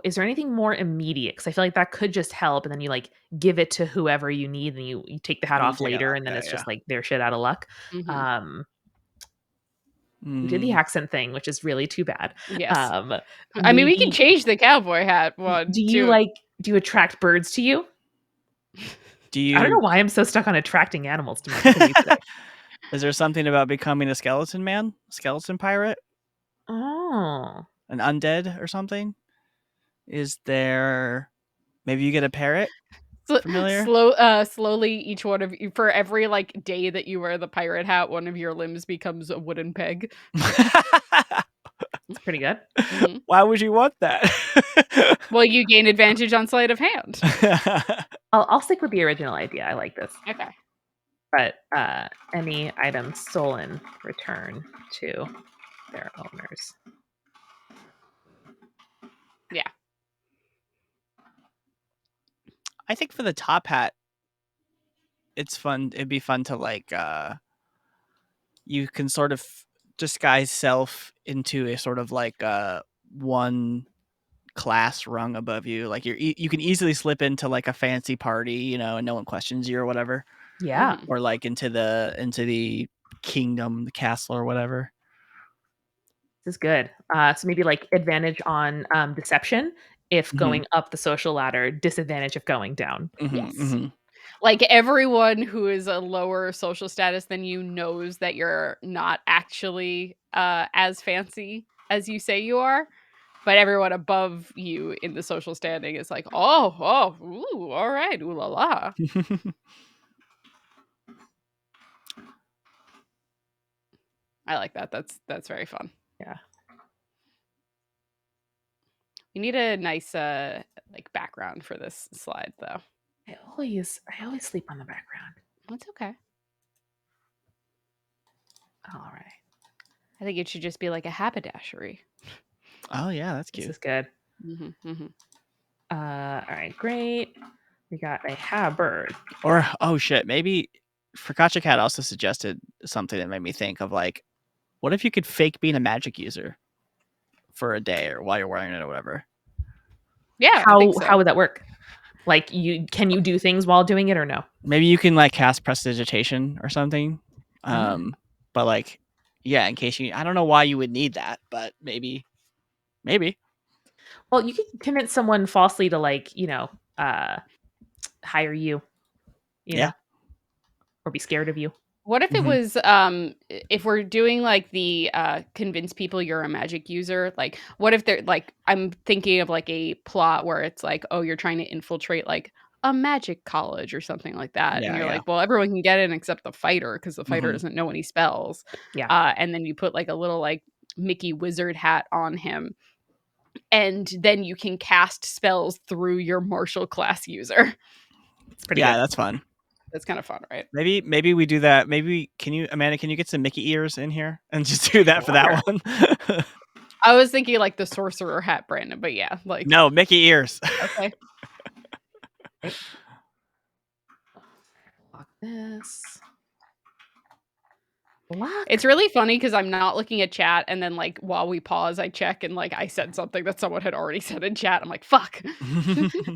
Is there anything more immediate? Because I feel like that could just help, and then you like give it to whoever you need, and you take the hat off later, and then it's just like their shit out of luck. Mm-hmm. We did the accent thing, which is really too bad. Yes. I mean, we can change the cowboy hat one. Do you like Do you attract birds to you? Do you? I don't know why I'm so stuck on attracting animals to me today. Is there something about becoming a skeleton man, skeleton pirate, Oh, an undead or something? Is there? Maybe you get a parrot. Familiar? Slowly, each one of you, for every like day that you wear the pirate hat, one of your limbs becomes a wooden peg. that's pretty good. hmm Why would you want that? Well, you gain advantage on sleight of hand. I'll stick with the original idea. I like this. Okay. But any items stolen return to their owners. Yeah. I think for the top hat, it's fun. It'd be fun to like you can sort of disguise self into a sort of like one class rung above you. Like you can easily slip into like a fancy party, you know, and no one questions you or whatever. Yeah. Mhm. Or like into the kingdom, the castle or whatever. This is good. So maybe like advantage on deception if Mhm. going up the social ladder, disadvantage if going down. Yes. Mm-hmm. Like everyone who is a lower social status than you knows that you're not actually as fancy as you say you are. But everyone above you in the social standing is like, ooh, all right, ooh la la. I like that. That's very fun. Yeah. You need a nice like background for this slide though. I always sleep on the background. That's okay. All right. I think it should just be like a haberdashery. Oh yeah, that's This cute. is good. Mm-hmm. All right, great. We got a halberd. Or oh shit, maybe Focaccia Cat also suggested something that made me think of like, what if you could fake being a magic user for a day or while you're wearing it or whatever? Yeah, I think so. How would that work? Like can you do things while doing it or no? Maybe you can like cast prestidigitation or something. But like, yeah, in case I don't know why you would need that, but maybe. Well, you could convince someone falsely to like, hire you, Yeah. know, or be scared of you. What if it Mhm. was if we're doing like the convince people you're a magic user, like what if they're like I'm thinking of like a plot where it's like, oh, you're trying to infiltrate like a magic college or something like that. And Yeah, you're yeah. like, well, everyone can get in except the fighter because the fighter Mhm. doesn't know any spells. Yeah. And then you put like a little like Mickey wizard hat on him. And then you can cast spells through your martial class user. It's pretty Yeah, good. that's fun. That's kind of fun, right? Maybe we do that. Maybe Amanda, can you get some Mickey ears in here and just do that for that one? I was thinking like the sorcerer hat, Brandon, but yeah, like No, Mickey ears. okay. Lock this. Lock. It's really funny because I'm not looking at chat, and then like while we pause, I check and like I said something that someone had already said in chat. I'm like, fuck.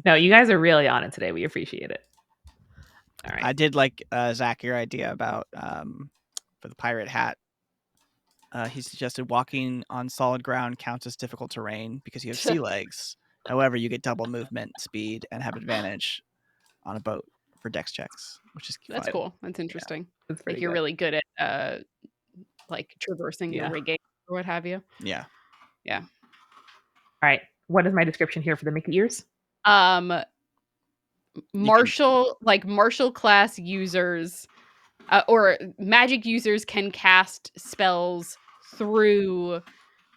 No, you guys are really on it today. We appreciate it. All right. I did like Zach, your idea about for the pirate hat. He suggested walking on solid ground counts as difficult terrain because you have sea legs. However, you get double movement speed and have advantage on a boat for dex checks, which is That's fun. cool. That's interesting. That's Like pretty you're good. really good at like traversing the Yeah. rigging or what have you. Yeah. Yeah. All right. What is my description here for the Mickey ears? Martial class users or magic users can cast spells through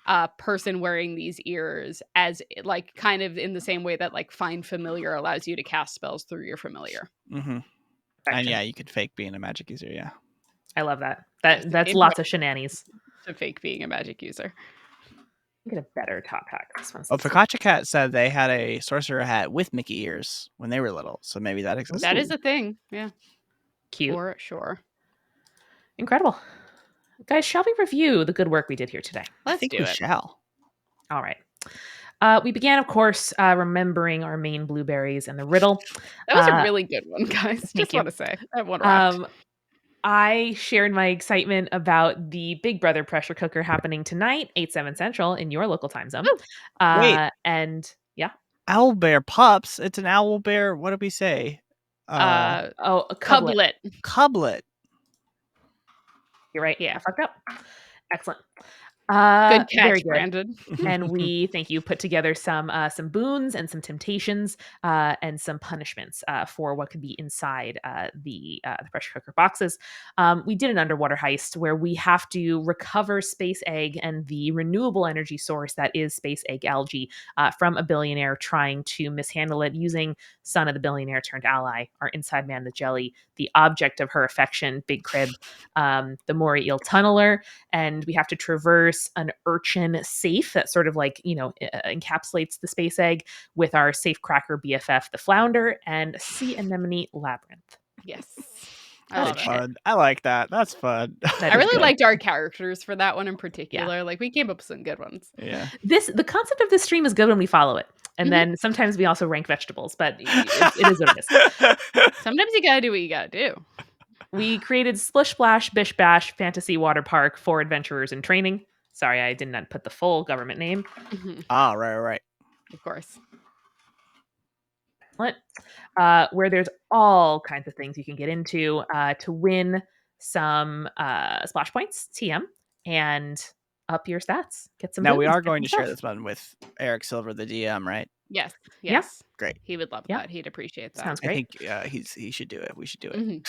a person wearing these ears as like kind of in the same way that like find familiar allows you to cast spells through your familiar. Mm-hmm. And yeah, you could fake being a magic user. Yeah. I love that. Yes, That's lots of shenanigans. To fake being a magic user. Get a better top hat. This one's Oh, Focaccia Cat said they had a sorcerer hat with Mickey ears when they were little, so maybe that exists. That is a thing. Yeah. Cute. For sure. Incredible. Guys, shall we review the good work we did here today? Let's do it. Shall. All right. We began, of course, remembering our main blueberries and the riddle. That was a really good one, guys. Just want to say that one rocked. I shared my excitement about the Big Brother pressure cooker happening tonight, 8/7 Central in your local time zone. Wait. And yeah. owl bear pups. It's an owl bear. What did we say? A cublet. Cublet. You're right. Yeah. I fucked up. Excellent. Good catch, very good. Brandon. And we thank you put together some boons and some temptations and some punishments for what could be inside the pressure cooker boxes. We did an underwater heist where we have to recover space egg and the renewable energy source that is space egg algae from a billionaire trying to mishandle it using son of the billionaire turned ally, our inside man, the jelly, the object of her affection, Big Crib, the moray eel tunneler, and we have to traverse an urchin safe that sort of like, encapsulates the space egg with our safe cracker BFF, the flounder, and a sea anemone labyrinth. Yes. I love That's it. fun. I like that. That's fun. That I is really good. liked our characters for that one in particular. Like we came up with some good ones. Yeah. The concept of this stream is good when we follow it. And then sometimes we also rank vegetables, but it is what it is. Sometimes you gotta do what you gotta do. We created Splish Splash Bish Bash Fantasy Water Park for adventurers in training. Sorry, I did not put the full government name. Ah, right. Of course. Where there's all kinds of things you can get into to win some splash points, TM, and up your stats. Get some. Now we boons, are get going some to share stuff. this one with Eric Silver, the DM, right? Yes. Yeah. Great. He would love Yeah. that. He'd appreciate that. Sounds I great. think he should do it. We should do it.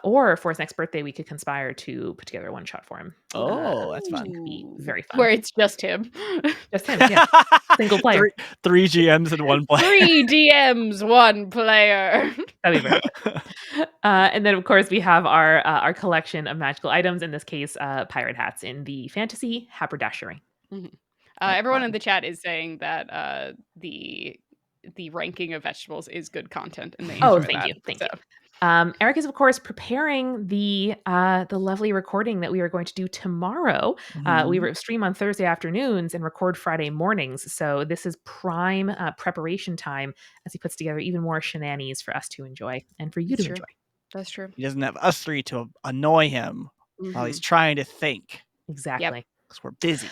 Or for his next birthday, we could conspire to put together a one shot for him. That's fun. Could be very fun. Where it's just him. Just him, yeah. Single player. Three GMs and one player. 3 DMs, 1 player. That'd be very good. And then, of course, we have our collection of magical items. In this case, pirate hats in the fantasy haberdashery. Everyone in the chat is saying that the ranking of vegetables is good content, and they enjoy Thank that. you. Thank you. Eric is, of course, preparing the lovely recording that we are going to do tomorrow. We stream on Thursday afternoons and record Friday mornings. So this is prime preparation time as he puts together even more shenanigans for us to enjoy and for you to enjoy. That's true. He doesn't have us three to annoy him while he's trying to think. Exactly. Because we're busy.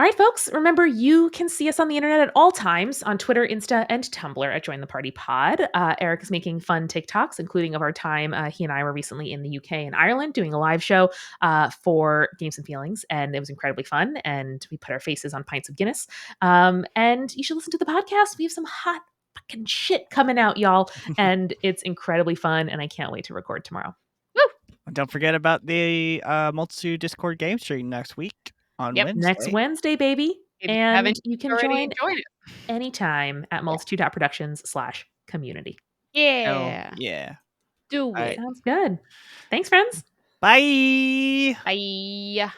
All right, folks, remember you can see us on the internet at all times on Twitter, Insta, and Tumblr at Join the Party Pod. Eric is making fun TikToks, including of our time. He and I were recently in the UK and Ireland doing a live show for Games and Feelings, and it was incredibly fun. And we put our faces on pints of Guinness. And you should listen to the podcast. We have some hot fucking shit coming out, y'all. And it's incredibly fun, and I can't wait to record tomorrow. Woo! And don't forget about the Multitude Discord game stream next week. On Wednesday. Next Wednesday, baby. If and you can join it anytime at multitude.productions/community. Yeah. Yeah. Do it. Sounds good. Thanks, friends. Bye. Bye.